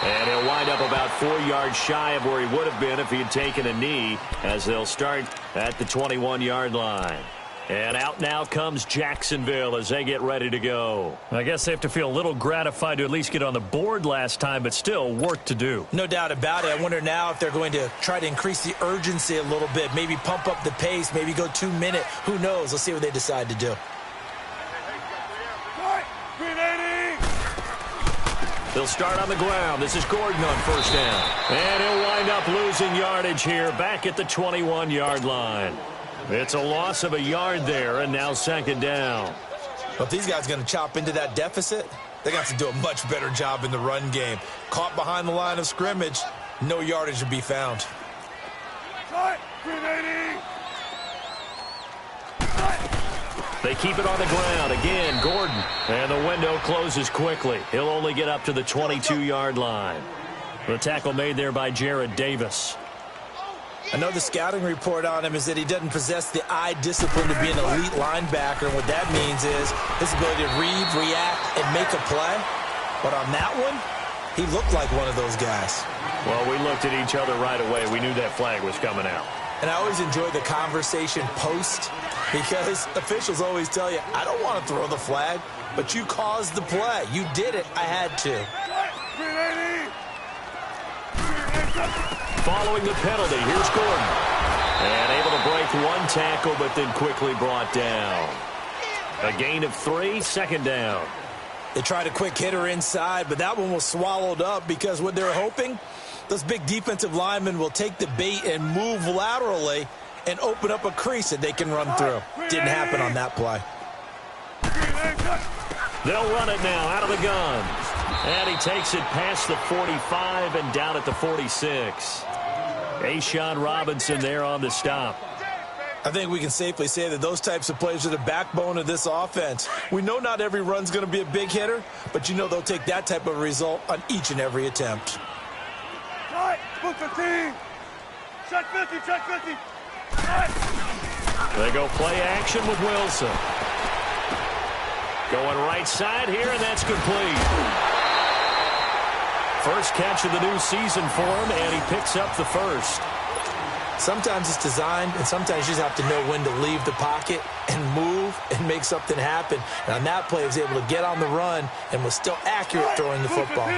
And he'll wind up about 4 yards shy of where he would have been if he had taken a knee, as they'll start at the 21-yard line. And out now comes Jacksonville as they get ready to go. I guess they have to feel a little gratified to at least get on the board last time, but still work to do. No doubt about it. I wonder now if they're going to try to increase the urgency a little bit, maybe pump up the pace, maybe go 2-minute. Who knows? Let's see what they decide to do. They'll start on the ground. This is Gordon on 1st down. And he'll wind up losing yardage here back at the 21-yard line. It's a loss of a yard there, and now 2nd down. But if these guys are going to chop into that deficit, they're going to have to do a much better job in the run game. Caught behind the line of scrimmage, no yardage to be found. They keep it on the ground. Again, Gordon. And the window closes quickly. He'll only get up to the 22-yard line. The tackle made there by Jared Davis. I know the scouting report on him is that he doesn't possess the eye discipline to be an elite linebacker. And what that means is his ability to read, react, and make a play. But on that one, he looked like one of those guys. Well, we looked at each other right away. We knew that flag was coming out. And I always enjoy the conversation post because officials always tell you, I don't want to throw the flag, but you caused the play. You did it. I had to. Following the penalty, here's Gordon. And able to break one tackle, but then quickly brought down. A gain of 3, second down. They tried a quick hitter inside, but that one was swallowed up because what they're hoping, those big defensive linemen will take the bait and move laterally and open up a crease that they can run through. Didn't happen on that play. They'll run it now out of the gun. And he takes it past the 45 and down at the 46. A'Shawn Robinson there on the stop. I think we can safely say that those types of plays are the backbone of this offense. We know not every run's going to be a big hitter, but you know they'll take that type of result on each and every attempt. Right, book 15. Check 50, check 50. They go play action with Wilson. Going right side here, and that's complete. First catch of the new season for him, and he picks up the first. Sometimes it's designed, and sometimes you just have to know when to leave the pocket and move and make something happen. And on that play, he was able to get on the run and was still accurate throwing the football.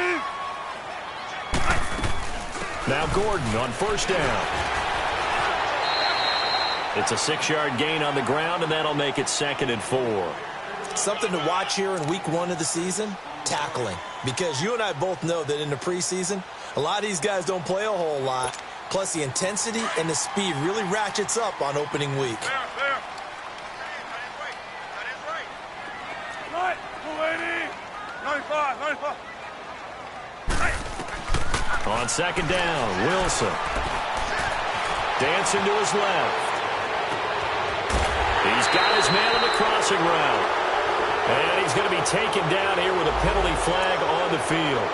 Now Gordon on first down. It's a 6-yard gain on the ground, and that'll make it 2nd and 4. Something to watch here in week 1 of the season, tackling. Because you and I both know that in the preseason, a lot of these guys don't play a whole lot. Plus, the intensity and the speed really ratchets up on opening week. There. Right, 280. 95. On second down, Wilson. Dancing to his left. He's got his man on the crossing route. And he's going to be taken down here with a penalty flag on the field.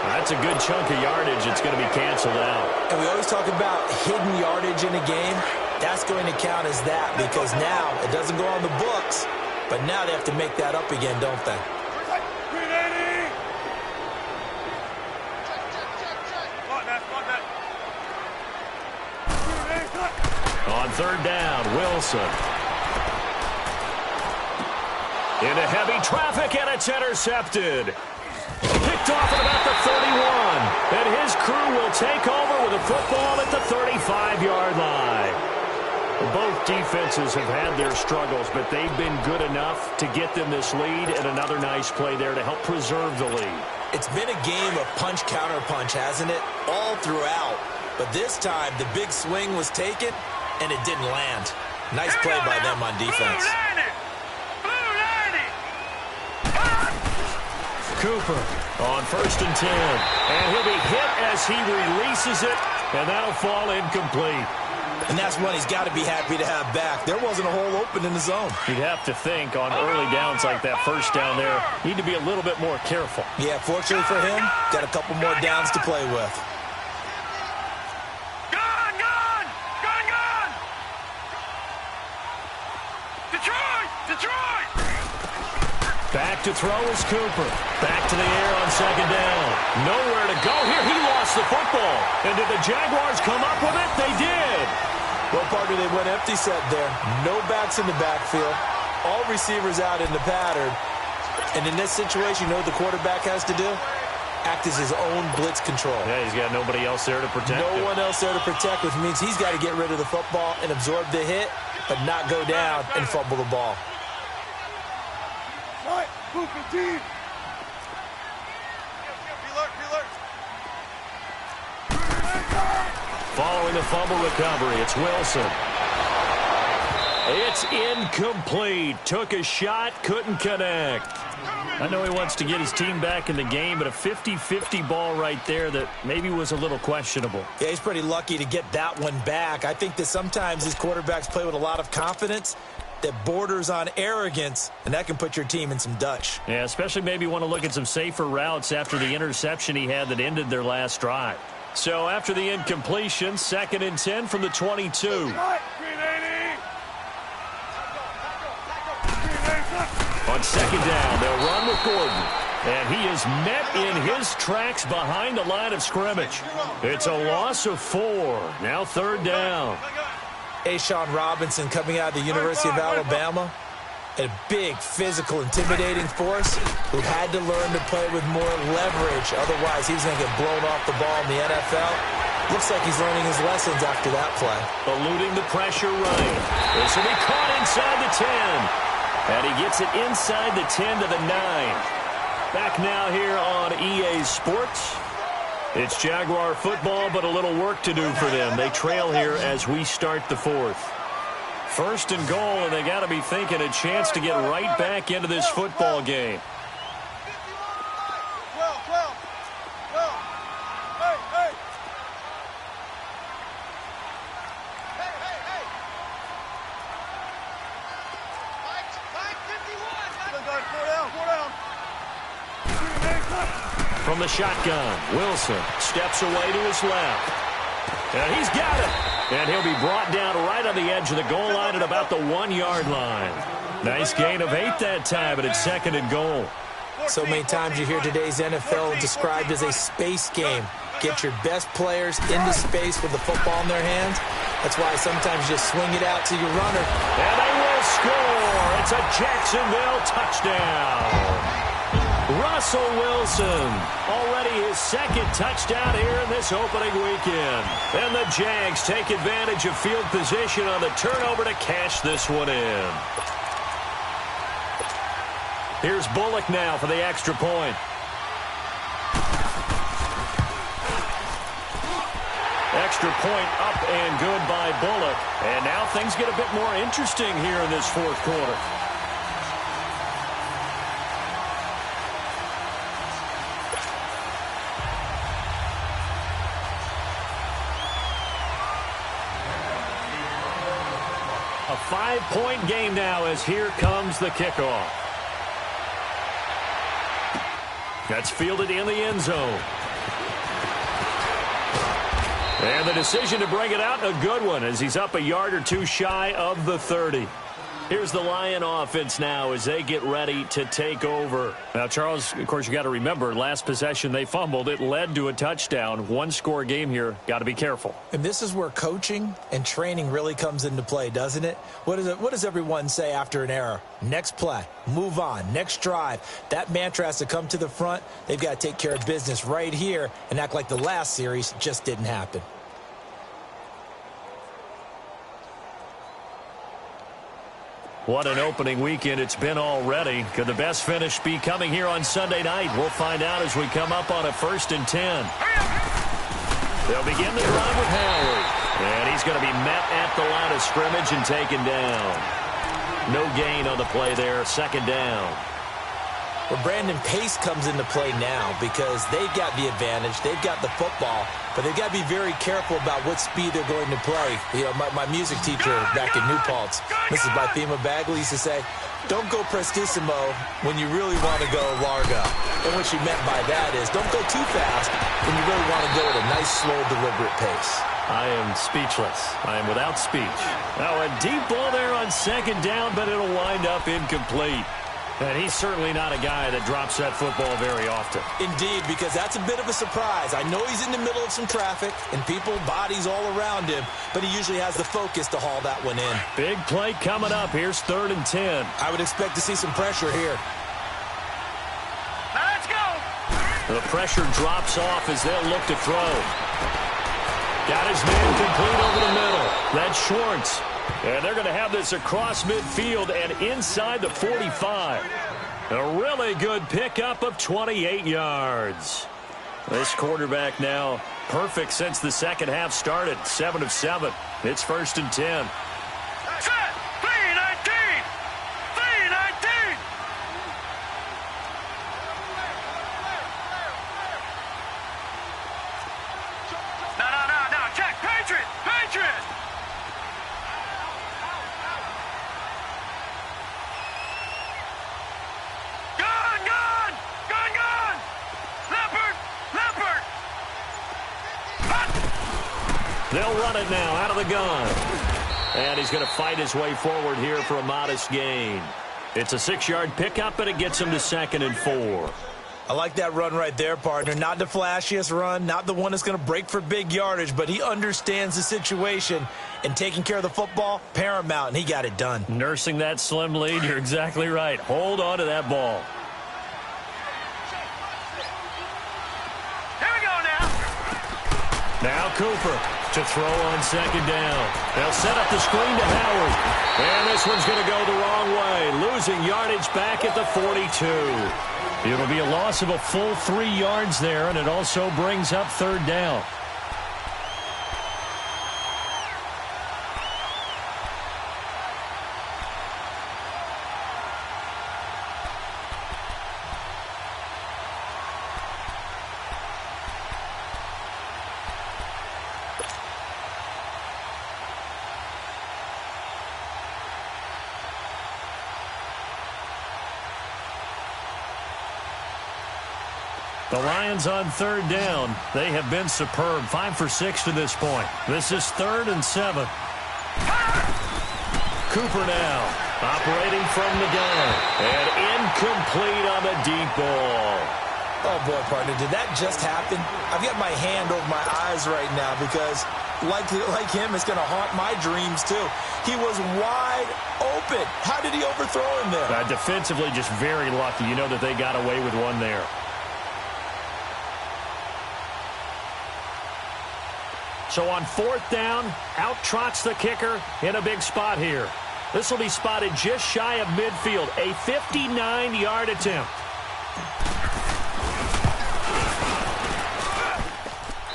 That's a good chunk of yardage. It's going to be canceled out. And we always talk about hidden yardage in a game. That's going to count as that because now it doesn't go on the books, but now they have to make that up again, don't they? On third down, Wilson. Into heavy traffic, and it's intercepted. Picked off at about the 31. And his crew will take over with a football at the 35-yard line. Both defenses have had their struggles, but they've been good enough to get them this lead, and another nice play there to help preserve the lead. It's been a game of punch-counter-punch, hasn't it? All throughout. But this time, the big swing was taken, and it didn't land. Nice play by them on defense. Cooper on first and 10. And he'll be hit as he releases it, and that'll fall incomplete. And that's one he's got to be happy to have back. There wasn't a hole open in the zone. You'd have to think on early downs like that first down there, need to be a little bit more careful. Yeah, fortunately for him, got a couple more downs to play with. Detroit! Back to throw is Cooper. Back to the air on second down. Nowhere to go here. He lost the football. And did the Jaguars come up with it? They did. Well, partner, they went empty set there. No backs in the backfield. All receivers out in the pattern. And in this situation, you know what the quarterback has to do? Act as his own blitz control. Yeah, he's got nobody else there to protect him. No one else there to protect, which means he's got to get rid of the football and absorb the hit, but not go down and fumble the ball. Right, move 15. Following the fumble recovery, it's Wilson. It's incomplete. Took a shot, couldn't connect. I know he wants to get his team back in the game, but a 50-50 ball right there that maybe was a little questionable. Yeah, he's pretty lucky to get that one back. I think that sometimes his quarterbacks play with a lot of confidence that borders on arrogance, and that can put your team in some Dutch. Yeah, especially maybe want to look at some safer routes after the interception he had that ended their last drive. So after the incompletion, 2nd and 10 from the 22. On 2nd down, they'll run with Gordon. And he is met in his tracks behind the line of scrimmage. It's a loss of 4. Now 3rd down. Ashawn Robinson coming out of the University of Alabama. A big, physical, intimidating force who had to learn to play with more leverage. Otherwise, he's going to get blown off the ball in the NFL. Looks like he's learning his lessons after that play. Eluding the pressure right. This will be caught inside the 10. And he gets it inside the 10 to the 9. Back now here on EA Sports. It's Jaguar football, but a little work to do for them. They trail here as we start the 4th. 1st and goal, and they got to be thinking a chance to get right back into this football game. From the shotgun, Wilson steps away to his left. And he's got it. And he'll be brought down right on the edge of the goal line at about the 1-yard line. Nice gain of 8 that time, but it's 2nd and goal. So many times you hear today's NFL described as a space game. Get your best players into space with the football in their hands. That's why sometimes you just swing it out to your runner. And they will score. It's a Jacksonville touchdown. Russell Wilson, already his 2nd touchdown here in this opening weekend. And the Jags take advantage of field position on the turnover to cash this one in. Here's Bullock now for the extra point. Extra point up and good by Bullock. And now things get a bit more interesting here in this 4th quarter. A 5-point game now as here comes the kickoff. That's fielded in the end zone. And the decision to bring it out, a good one, as he's up a yard or 2 shy of the 30. Here's the Lion offense now as they get ready to take over. Now, Charles, of course, you got to remember, last possession they fumbled. It led to a touchdown. 1-score game here. Got to be careful. And this is where coaching and training really comes into play, doesn't it? What does everyone say after an error? Next play, move on, next drive. That mantra has to come to the front. They've got to take care of business right here and act like the last series just didn't happen. What an opening weekend it's been already. Could the best finish be coming here on Sunday night? We'll find out as we come up on a 1st and 10. They'll begin the drive with Howard. And he's going to be met at the line of scrimmage and taken down. No gain on the play there. 2nd down. Well, Brandon, pace comes into play now because they've got the advantage. They've got the football, but they've got to be very careful about what speed they're going to play. You know, my music teacher back in New Paltz, Mrs. Bythema Bagley, used to say, don't go prestissimo when you really want to go largo. And what she meant by that is don't go too fast when you really want to go at a nice, slow, deliberate pace. I am speechless. I am without speech. Now a deep ball there on 2nd down, but it'll wind up incomplete. And he's certainly not a guy that drops that football very often. Indeed, because that's a bit of a surprise. I know he's in the middle of some traffic and people, bodies all around him, but he usually has the focus to haul that one in. Big play coming up. Here's 3rd and 10. I would expect to see some pressure here. Now let's go. The pressure drops off as they'll look to throw. Got his man complete over the middle. That's Schwartz. And they're going to have this across midfield and inside the 45. A really good pickup of 28 yards. This quarterback now perfect since the 2nd half started. 7 of 7. It's 1st and 10. Set. 3-19. 3-19. No. Check. Patriot. Gun. Leopard. They'll run it now out of the gun. And he's going to fight his way forward here for a modest gain. It's a 6-yard pickup, and it gets him to 2nd and 4. I like that run right there, partner. Not the flashiest run, not the one that's going to break for big yardage, but he understands the situation, and taking care of the football, paramount, and he got it done. Nursing that slim lead, you're exactly right. Hold on to that ball. Here we go now. Now Cooper to throw on 2nd down. They'll set up the screen to Howard. And this one's going to go the wrong way, losing yardage back at the 42. It'll be a loss of a full 3 yards there, and it also brings up 3rd down. The Lions on 3rd down. They have been superb. 5 for 6 to this point. This is 3rd and 7. Cooper now operating from the gun. And incomplete on the deep ball. Oh, boy, partner, did that just happen? I've got my hand over my eyes right now because, like him, it's going to haunt my dreams, too. He was wide open. How did he overthrow him there? Defensively, just very lucky. You know that they got away with one there. So on 4th down, out trots the kicker in a big spot here. This will be spotted just shy of midfield. A 59-yard attempt.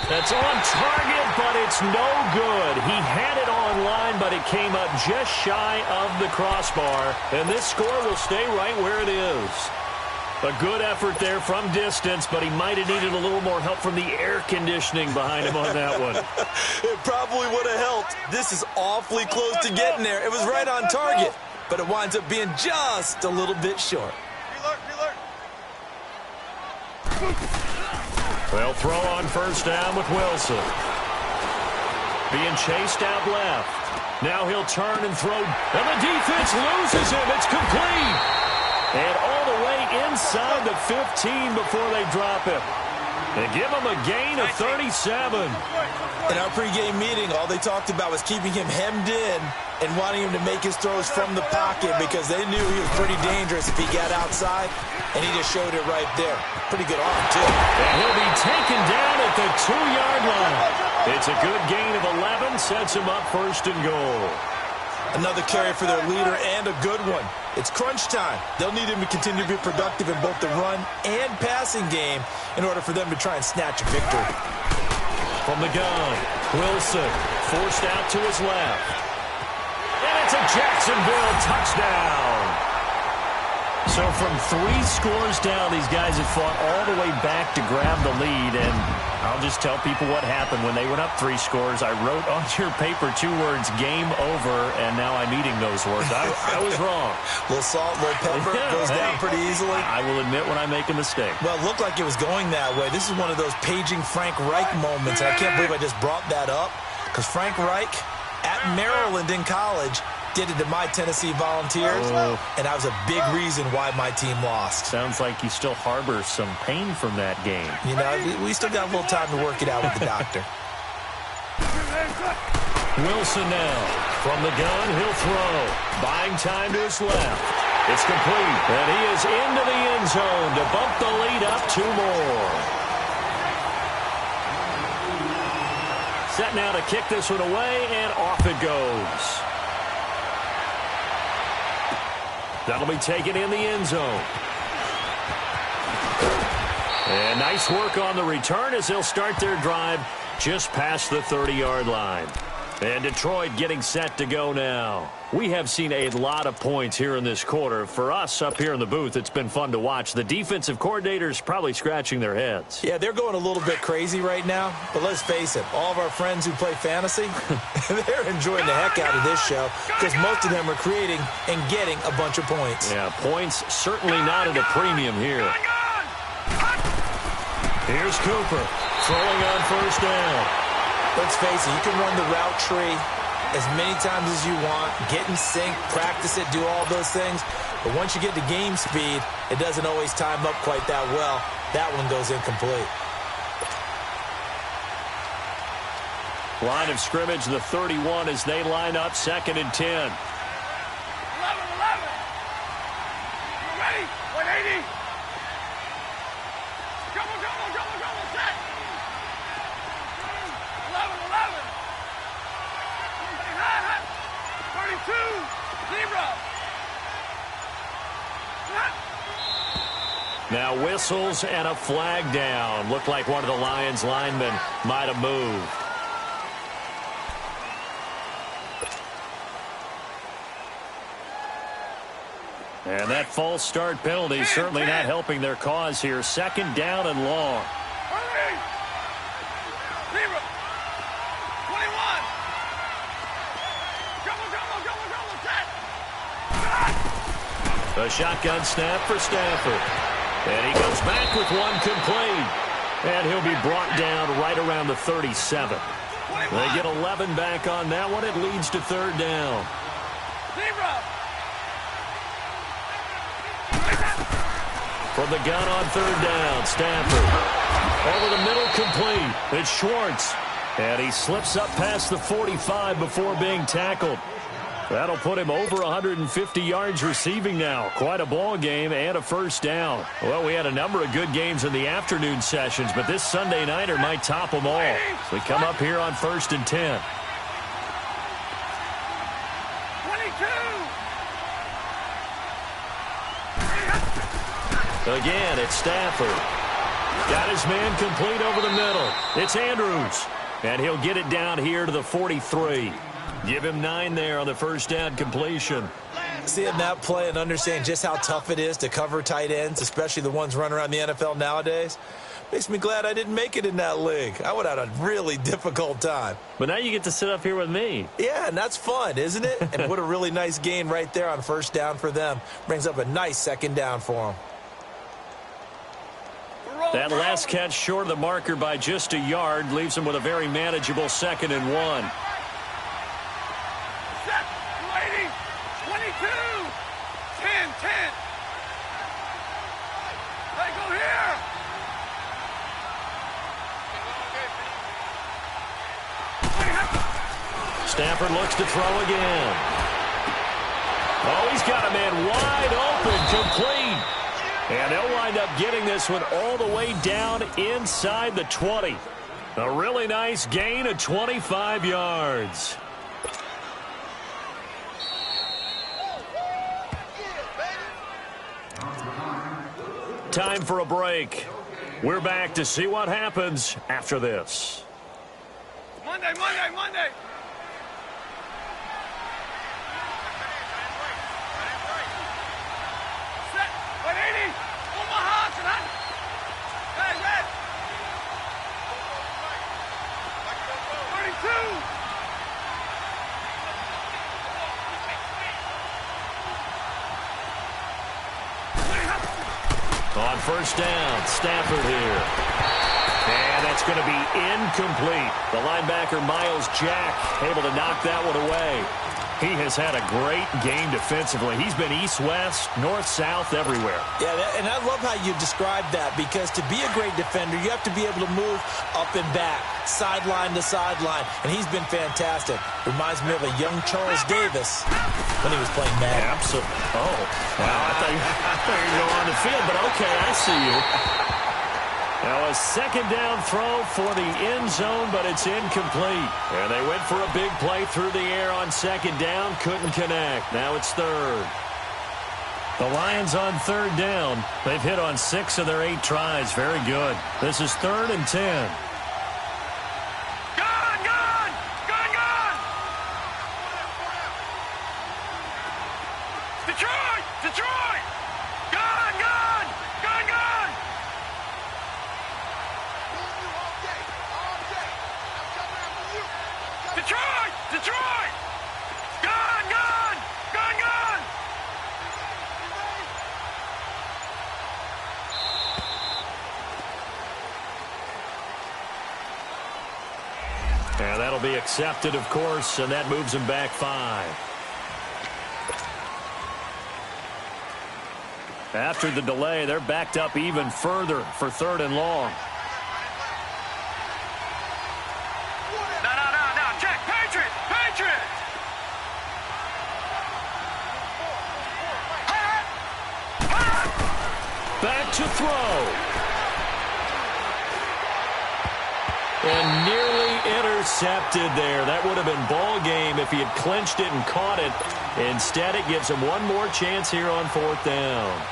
That's on target, but it's no good. He had it on line, but it came up just shy of the crossbar. And this score will stay right where it is. A good effort there from distance, but he might have needed a little more help from the air conditioning behind him on that one. It probably would have helped. This is awfully close to getting there. It was right on target, but it winds up being just a little bit short. They'll throw on 1st down with Wilson. Being chased out left. Now he'll turn and throw, and the defense loses him. It's complete. And all the way inside the 15 before they drop him. They give him a gain of 37. In our pregame meeting, all they talked about was keeping him hemmed in and wanting him to make his throws from the pocket because they knew he was pretty dangerous if he got outside, and he just showed it right there. Pretty good arm, too. And he'll be taken down at the 2-yard line. It's a good gain of 11, sets him up 1st and goal. Another carry for their leader and a good one. It's crunch time. They'll need him to continue to be productive in both the run and passing game in order for them to try and snatch a victory. From the gun, Wilson forced out to his left. And it's a Jacksonville touchdown. So from 3 scores down, these guys have fought all the way back to grab the lead. And I'll just tell people what happened when they went up 3 scores. I wrote on your paper 2 words, game over, and now I'm eating those words. I was wrong. A little salt, a little pepper, goes down pretty easily. I will admit when I make a mistake. Well, it looked like it was going that way. This is one of those paging Frank Reich moments, and I can't believe I just brought that up because Frank Reich at Maryland in college did it to my Tennessee Volunteers, and that was a big reason why my team lost. Sounds like you still harbor some pain from that game. You know, we still got a little time to work it out with the doctor. Wilson now. From the gun, he'll throw. Buying time to his left. It's complete, and he is into the end zone to bump the lead up 2 more. Set now to kick this one away, and off it goes. That'll be taken in the end zone. And nice work on the return as they'll start their drive just past the 30-yard line. And Detroit getting set to go now. We have seen a lot of points here in this quarter. For us up here in the booth, it's been fun to watch. The defensive coordinators probably scratching their heads. Yeah, they're going a little bit crazy right now. But let's face it, all of our friends who play fantasy, they're enjoying the heck out of this show because most of them are creating and getting a bunch of points. Yeah, points certainly not at a premium here. Here's Cooper throwing on 1st down. Let's face it, you can run the route tree as many times as you want, get in sync, practice it, do all those things. But once you get to game speed, it doesn't always time up quite that well. That one goes incomplete. Line of scrimmage, the 31 as they line up 2nd and 10. 11, 11. Ready? 180. Double, set. 11, 11. High. 32, zero. Now whistles and a flag down. Looked like one of the Lions linemen might have moved. And that false start penalty certainly not helping their cause here. 2nd down and long. Hurry! 0, 21. Double, set. A shotgun snap for Stafford. And he goes back with one complete. And he'll be brought down right around the 37. 21. They get 11 back on that one. It leads to 3rd down. 0. From the gun on 3rd down, Stafford. Over the middle, complete. It's Schwartz. And he slips up past the 45 before being tackled. That'll put him over 150 yards receiving now. Quite a ball game and a 1st down. Well, we had a number of good games in the afternoon sessions, but this Sunday nighter might top them all. So we come up here on 1st and 10. 22. Again, it's Stafford. Got his man complete over the middle. It's Andrews. And he'll get it down here to the 43. Give him 9 there on the 1st down completion. Seeing that play and understanding just how tough it is to cover tight ends, especially the ones running around the NFL nowadays, makes me glad I didn't make it in that league. I would have had a really difficult time. But now you get to sit up here with me. Yeah, and that's fun, isn't it? And what a really nice gain right there on 1st down for them. Brings up a nice 2nd down for them. That last catch short of the marker by just a yard leaves him with a very manageable 2nd and 1. Set. 280. 22. 10. Hey, go here. Stafford looks to throw again. Oh, he's got a man wide open, complete. And they'll wind up getting this one all the way down inside the 20. A really nice gain of 25 yards. Time for a break. We're back to see what happens after this. Monday. Set. 180. Omaha tonight. Hey, red. 32. On 1st down, Stafford here. And that's going to be incomplete. The linebacker, Miles Jack, able to knock that one away. He has had a great game defensively. He's been east-west, north-south, everywhere. Yeah, and I love how you described that, because to be a great defender, you have to be able to move up and back, sideline to sideline, and he's been fantastic. Reminds me of a young Charles Davis when he was playing Madden. Absolutely. Oh, wow, I thought you were going on the field, but okay, I see you. Now a 2nd down throw for the end zone, but it's incomplete. And they went for a big play through the air on 2nd down, couldn't connect. Now it's 3rd. The Lions on 3rd down. They've hit on 6 of their 8 tries. Very good. This is 3rd and 10. Detroit! Gone! Detroit! Gone! And that'll be accepted, of course, and that moves him back 5. After the delay, they're backed up even further for 3rd and long. No. Check. Patriot. Back to throw. And nearly intercepted there. That would have been ball game if he had clinched it and caught it. Instead, it gives him one more chance here on 4th down.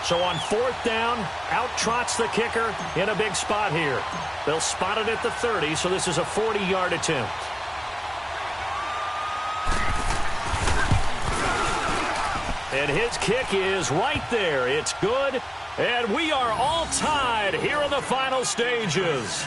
So on 4th down, out trots the kicker in a big spot here. They'll spot it at the 30, so this is a 40-yard attempt. And his kick is right there. It's good. And we are all tied here in the final stages.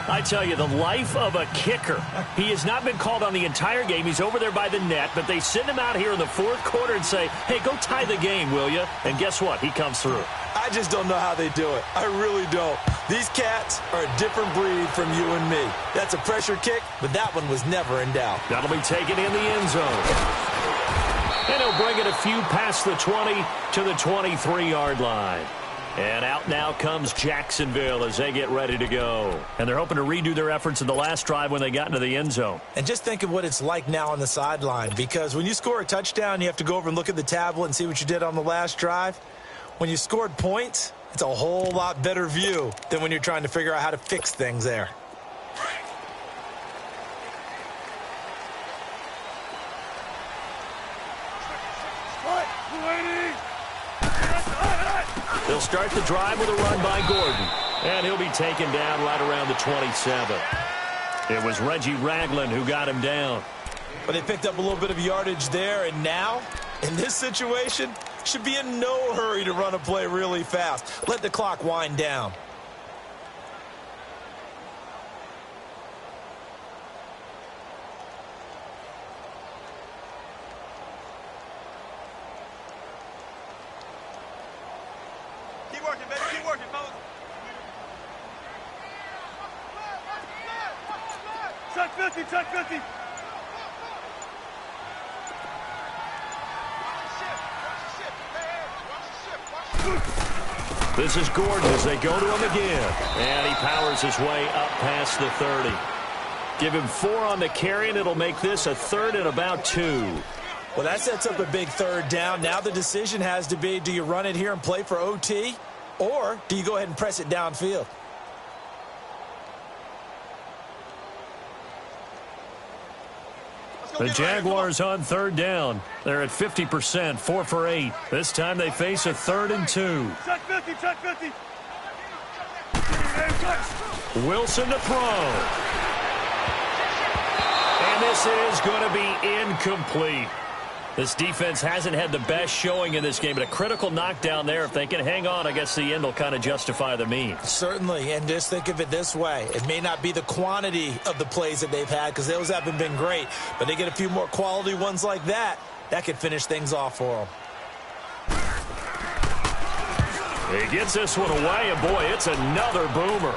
I tell you, the life of a kicker. He has not been called on the entire game. He's over there by the net, but they send him out here in the 4th quarter and say, hey, go tie the game, will you? And guess what? He comes through. I just don't know how they do it. I really don't. These cats are a different breed from you and me. That's a pressure kick, but that one was never in doubt. That'll be taken in the end zone. And he'll bring it a few past the 20 to the 23-yard line. And out now comes Jacksonville as they get ready to go. And they're hoping to redo their efforts in the last drive when they got into the end zone. And just think of what it's like now on the sideline, because when you score a touchdown, you have to go over and look at the tablet and see what you did on the last drive. When you scored points, it's a whole lot better view than when you're trying to figure out how to fix things there. They'll start the drive with a run by Gordon. And he'll be taken down right around the 27. It was Reggie Ragland who got him down. But they picked up a little bit of yardage there, and now, in this situation, should be in no hurry to run a play really fast. Let the clock wind down. Keep working, fellas. Check 50. This is Gordon as they go to him again. And he powers his way up past the 30. Give him 4 on the carry, and it'll make this a 3rd and about 2. Well, that sets up a big 3rd down. Now the decision has to be, do you run it here and play for OT, or do you go ahead and press it downfield? The Jaguars on 3rd down. They're at 50%, 4 for 8. This time they face a 3rd and 2. Check 50. Wilson to throw. And this is going to be incomplete. This defense hasn't had the best showing in this game, but a critical knockdown there. If they can hang on, I guess the end will kind of justify the means. Certainly, and just think of it this way. It may not be the quantity of the plays that they've had, because those haven't been great, but they get a few more quality ones like that. That could finish things off for them. He gets this one away, and boy, it's another boomer.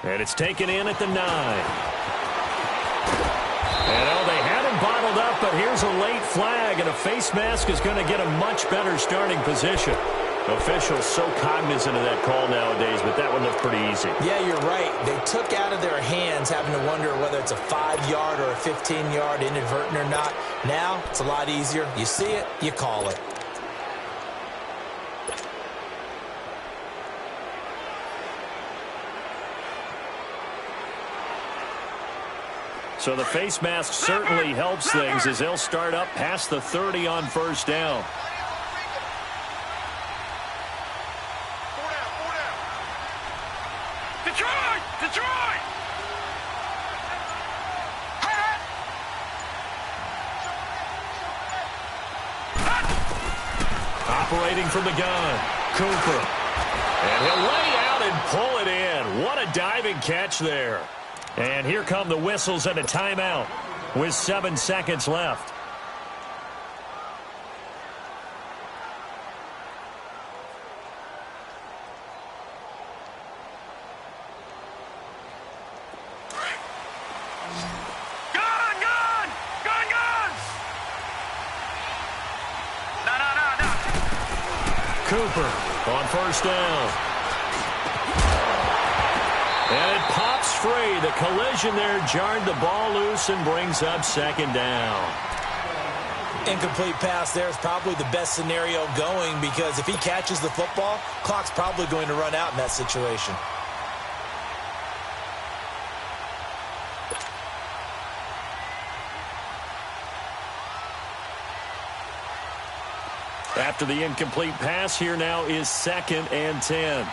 And it's taken in at the 9. And they had him bottled up, but here's a late flag, and a face mask is going to get a much better starting position. Officials so cognizant of that call nowadays, but that one looked pretty easy. Yeah, you're right. They took out of their hands having to wonder whether it's a 5-yard or a 15-yard inadvertent or not. Now, it's a lot easier. You see it, you call it. So the face mask certainly helps things as they'll start up past the 30 on 1st down. Detroit! Operating from the gun, Cooper. And he'll lay out and pull it in. What a diving catch there. And here come the whistles and a timeout with 7 seconds left. Gun, gun! Gun, gun! No, no, no, no. Cooper on first down. And it pops free. The collision there jarred the ball loose and brings up second down. Incomplete pass there is probably the best scenario going because if he catches the football, clock's probably going to run out in that situation. After the incomplete pass, here now is 2nd and 10.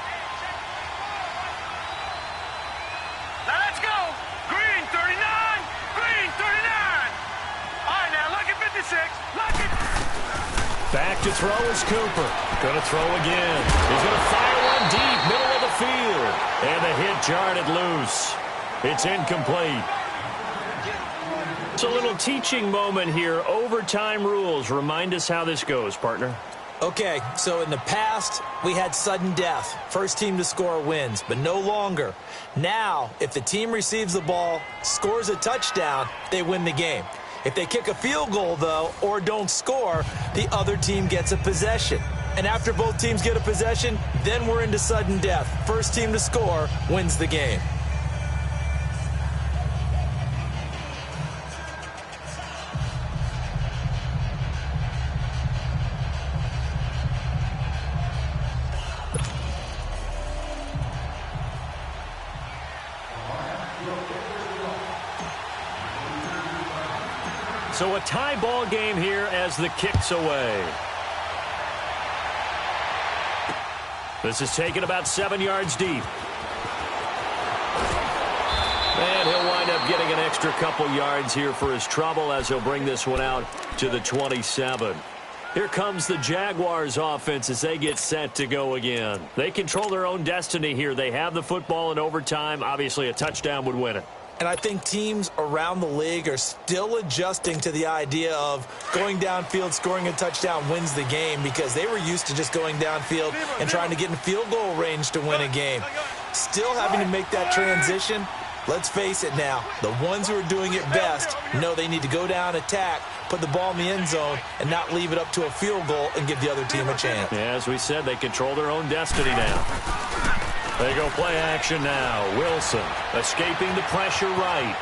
Now let's go. Green 39. Green 39. All right, now look at 56. Look at. Back to throw is Cooper. Going to throw again. He's going to fire one deep, middle of the field. And the hit jarred it loose. It's incomplete. It's a little teaching moment here. Overtime rules. Remind us how this goes, partner. Okay, so in the past, we had sudden death. First team to score wins, but no longer. Now, if the team receives the ball, scores a touchdown, they win the game. If they kick a field goal, though, or don't score, the other team gets a possession. And after both teams get a possession, then we're into sudden death. First team to score wins the game. So a tie ball game here as the kick's away. This is taken about 7 yards deep. And he'll wind up getting an extra couple yards here for his trouble as he'll bring this one out to the 27. Here comes the Jaguars offense as they get set to go again. They control their own destiny here. They have the football in overtime. Obviously, a touchdown would win it. And I think teams around the league are still adjusting to the idea of going downfield, scoring a touchdown wins the game because they were used to just going downfield and trying to get in field goal range to win a game. Still having to make that transition. Let's face it now, the ones who are doing it best know they need to go down, attack, put the ball in the end zone, and not leave it up to a field goal and give the other team a chance. Yeah, as we said, they control their own destiny now. They go play action now. Wilson escaping the pressure right.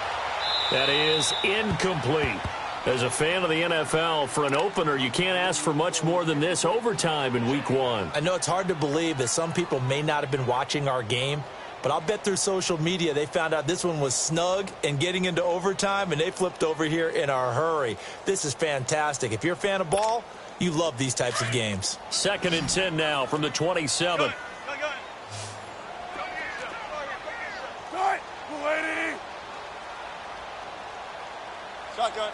That is incomplete. As a fan of the NFL, for an opener, you can't ask for much more than this overtime in week 1. I know it's hard to believe that some people may not have been watching our game, but I'll bet through social media they found out this one was snug and getting into overtime, and they flipped over here in a hurry. This is fantastic. If you're a fan of ball, you love these types of games. 2nd and 10 now from the 27. Shotgun.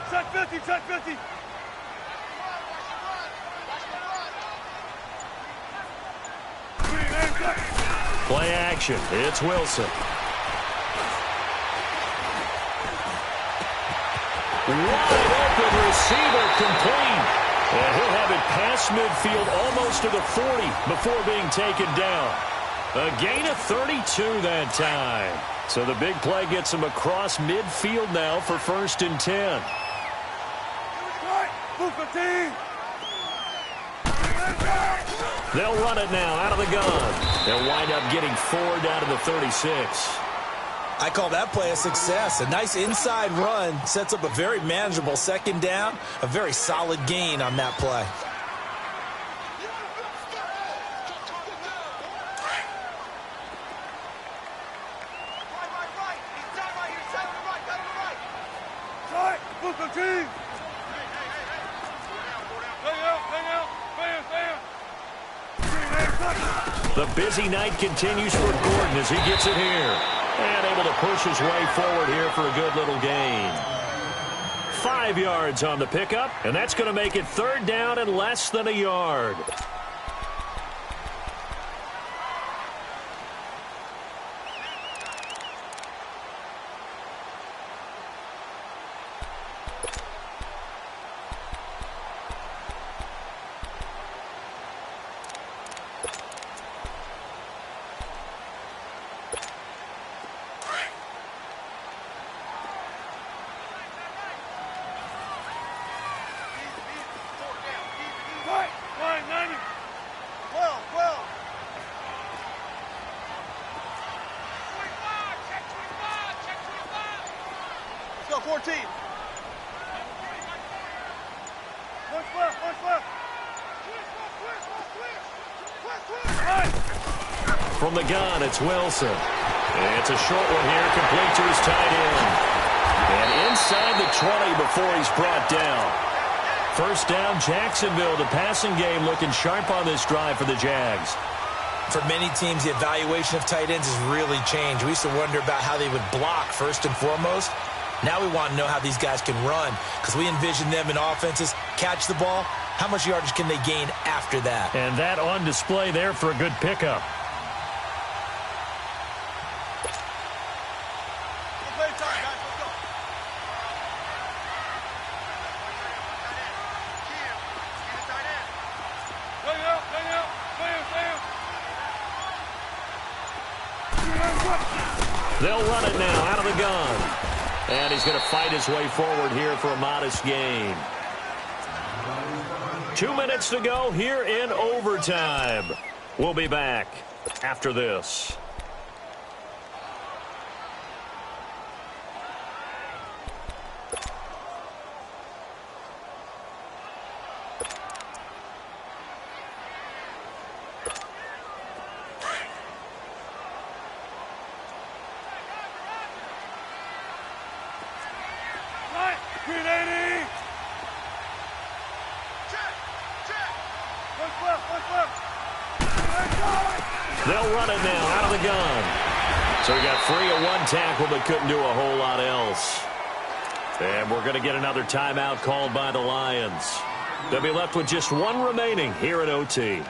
Check 50, check 50. Play action. It's Wilson. Wide open receiver complete. And he'll have it past midfield almost to the 40 before being taken down. A gain of 32 that time. So the big play gets him across midfield now for 1st and 10. They'll run it now out of the gun. They'll wind up getting 4 down to the 36. I call that play a success. A nice inside run sets up a very manageable 2nd down. A very solid gain on that play. The busy night continues for Gordon as he gets it here. And able to push his way forward here for a good little gain. 5 yards on the pickup, and that's going to make it 3rd down and less than a yard. on 14. Push left, push left. From the gun, it's Wilson. And it's a short one here, complete to his tight end. And inside the 20 before he's brought down. First down, Jacksonville. The passing game looking sharp on this drive for the Jags. For many teams, the evaluation of tight ends has really changed. We used to wonder about how they would block first and foremost. Now we want to know how these guys can run, because we envision them in offenses catch the ball. How much yardage can they gain after that? And that on display there for a good pickup. They'll run it now out of the gun. And he's going to fight his way forward here for a modest gain. 2 minutes to go here in overtime. We'll be back after this. They'll run it now out of the gun. So he got free of one tackle but couldn't do a whole lot else. And we're going to get another timeout called by the Lions. They'll be left with just one remaining here at OT.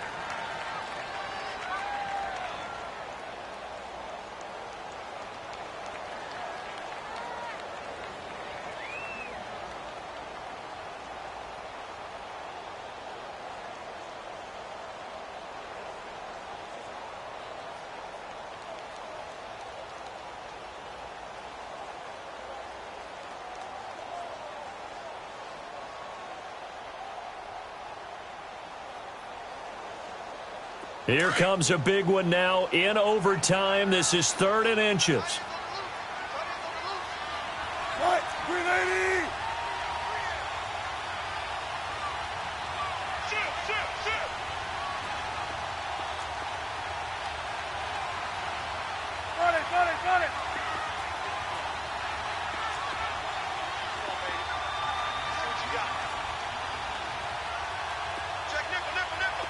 Here comes a big one now in overtime. This is 3rd and inches. Right, 380. Shoot. Got it. Come on, baby. See what you got. Check nickel.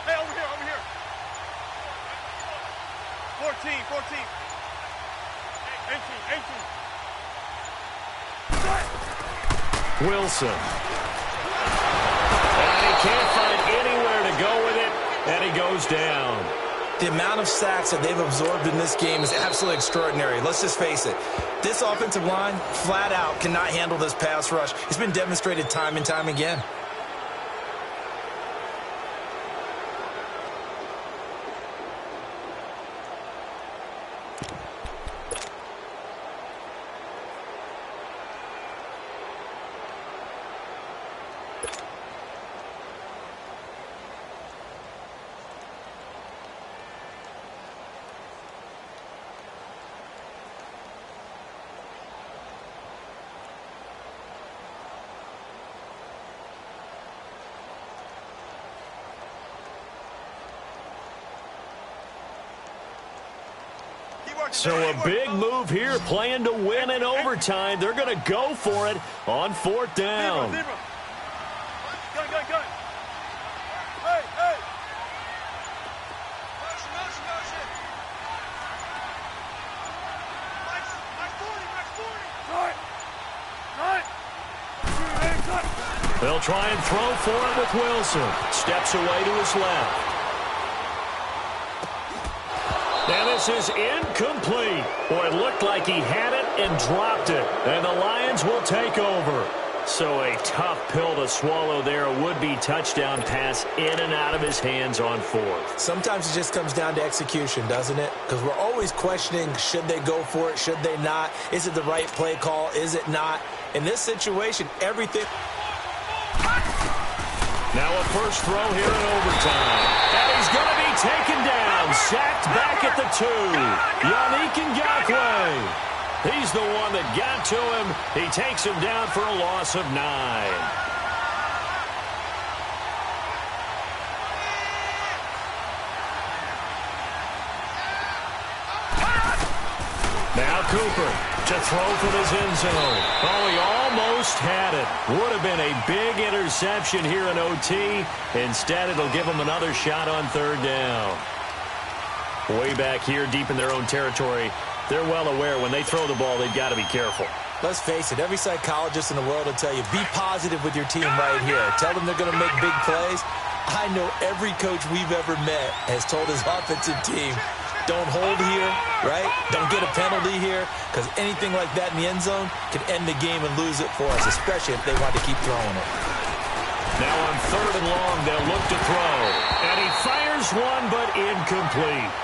Hey, over here. 14. 18. Wilson. And he can't find anywhere to go with it, and he goes down. The amount of sacks that they've absorbed in this game is absolutely extraordinary. Let's just face it. This offensive line, flat out, cannot handle this pass rush. It's been demonstrated time and time again. So a big move here, playing to win in overtime. They're going to go for it on 4th down. Gun. Hey. Motion. Right. They'll try and throw for it with Wilson. Steps away to his left. And this is incomplete. Boy, it looked like he had it and dropped it. And the Lions will take over. So a tough pill to swallow there. A would-be touchdown pass in and out of his hands on 4th. Sometimes it just comes down to execution, doesn't it? Because we're always questioning, should they go for it, should they not? Is it the right play call, is it not? In this situation, everything... Now a first throw here in overtime. And he's going to be taken down. Sacked back at the 2. Yannick Ngakoue. He's the one that got to him. He takes him down for a loss of 9. Now Cooper to throw from his end zone. Oh, he almost had it. Would have been a big interception here in OT. Instead, it'll give them another shot on 3rd down. Way back here, deep in their own territory, they're well aware when they throw the ball, they've got to be careful. Let's face it, every psychologist in the world will tell you, be positive with your team right here. Tell them they're going to make big plays. I know every coach we've ever met has told his offensive team, don't hold here, right? Don't get a penalty here, because anything like that in the end zone can end the game and lose it for us, especially if they want to keep throwing it. Now on 3rd and long, they'll look to throw. And he fires one, but incomplete.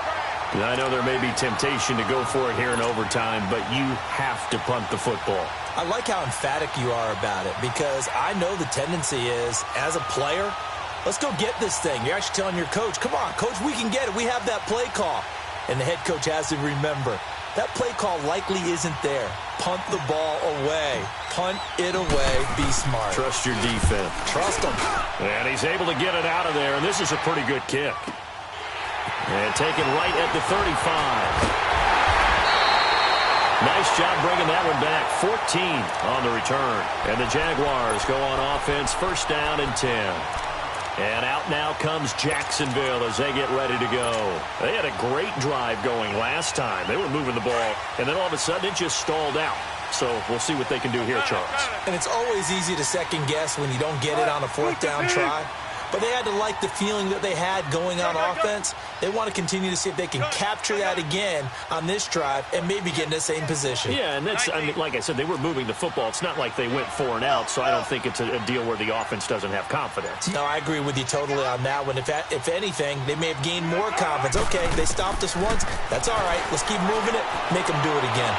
I know there may be temptation to go for it here in overtime, but you have to punt the football. I like how emphatic you are about it, because I know the tendency is, as a player, let's go get this thing. You're actually telling your coach, come on, coach, we can get it. We have that play call. And the head coach has to remember, that play call likely isn't there. Punt the ball away. Punt it away. Be smart. Trust your defense. Trust them. And he's able to get it out of there, and this is a pretty good kick. And taken right at the 35. Nice job bringing that one back. 14 on the return. And the Jaguars go on offense, 1st down and 10. And out now comes Jacksonville as they get ready to go. They had a great drive going last time. They were moving the ball, and then all of a sudden it just stalled out. So we'll see what they can do here, Charles. And it's always easy to second guess when you don't get it on a 4th down try. But they had to like the feeling that they had going on offense. They want to continue to see if they can capture that again on this drive and maybe get in the same position. Yeah, and that's, I mean, like I said, they were moving the football. It's not like they went 4 and out, so I don't think it's a deal where the offense doesn't have confidence. No, I agree with you totally on that one. If anything, they may have gained more confidence. Okay, they stopped us once. That's all right. Let's keep moving it. Make them do it again.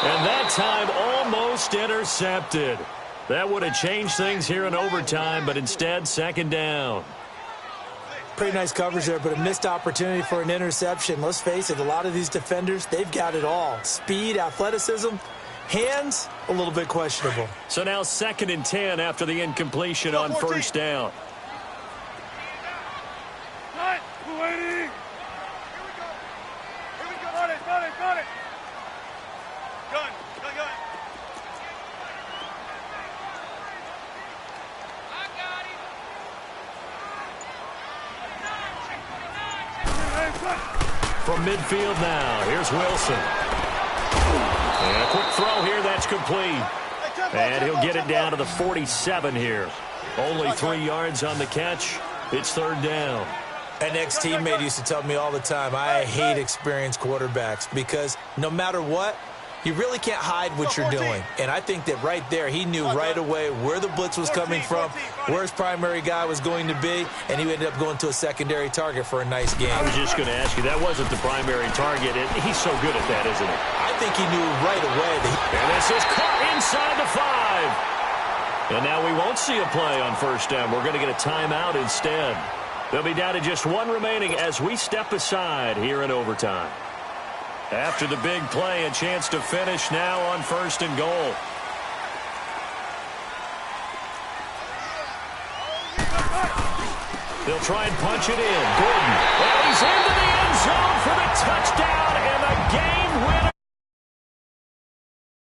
And that time almost intercepted. That would have changed things here in overtime, but instead, 2nd down. Pretty nice coverage there, but a missed opportunity for an interception. Let's face it, a lot of these defenders, they've got it all. Speed, athleticism, hands, a little bit questionable. So now 2nd and 10 after the incompletion on 1st down. Got it. Gun. From midfield now, here's Wilson. And a quick throw here, that's complete. And he'll get it down to the 47 here. Only 3 yards on the catch. It's 3rd down. An ex-teammate used to tell me all the time, I hate experienced quarterbacks because no matter what, you really can't hide what you're doing. And I think that right there, he knew right away where the blitz was coming from, where his primary guy was going to be, and he ended up going to a secondary target for a nice game. I was just going to ask you, that wasn't the primary target, and he's so good at that, isn't he? I think he knew right away. And this is caught inside the 5. And now we won't see a play on 1st down. We're going to get a timeout instead. They'll be down to just 1 remaining as we step aside here in overtime. After the big play, a chance to finish now on 1st and goal. They'll try and punch it in. Gordon. And he's into the end zone for the touchdown, and the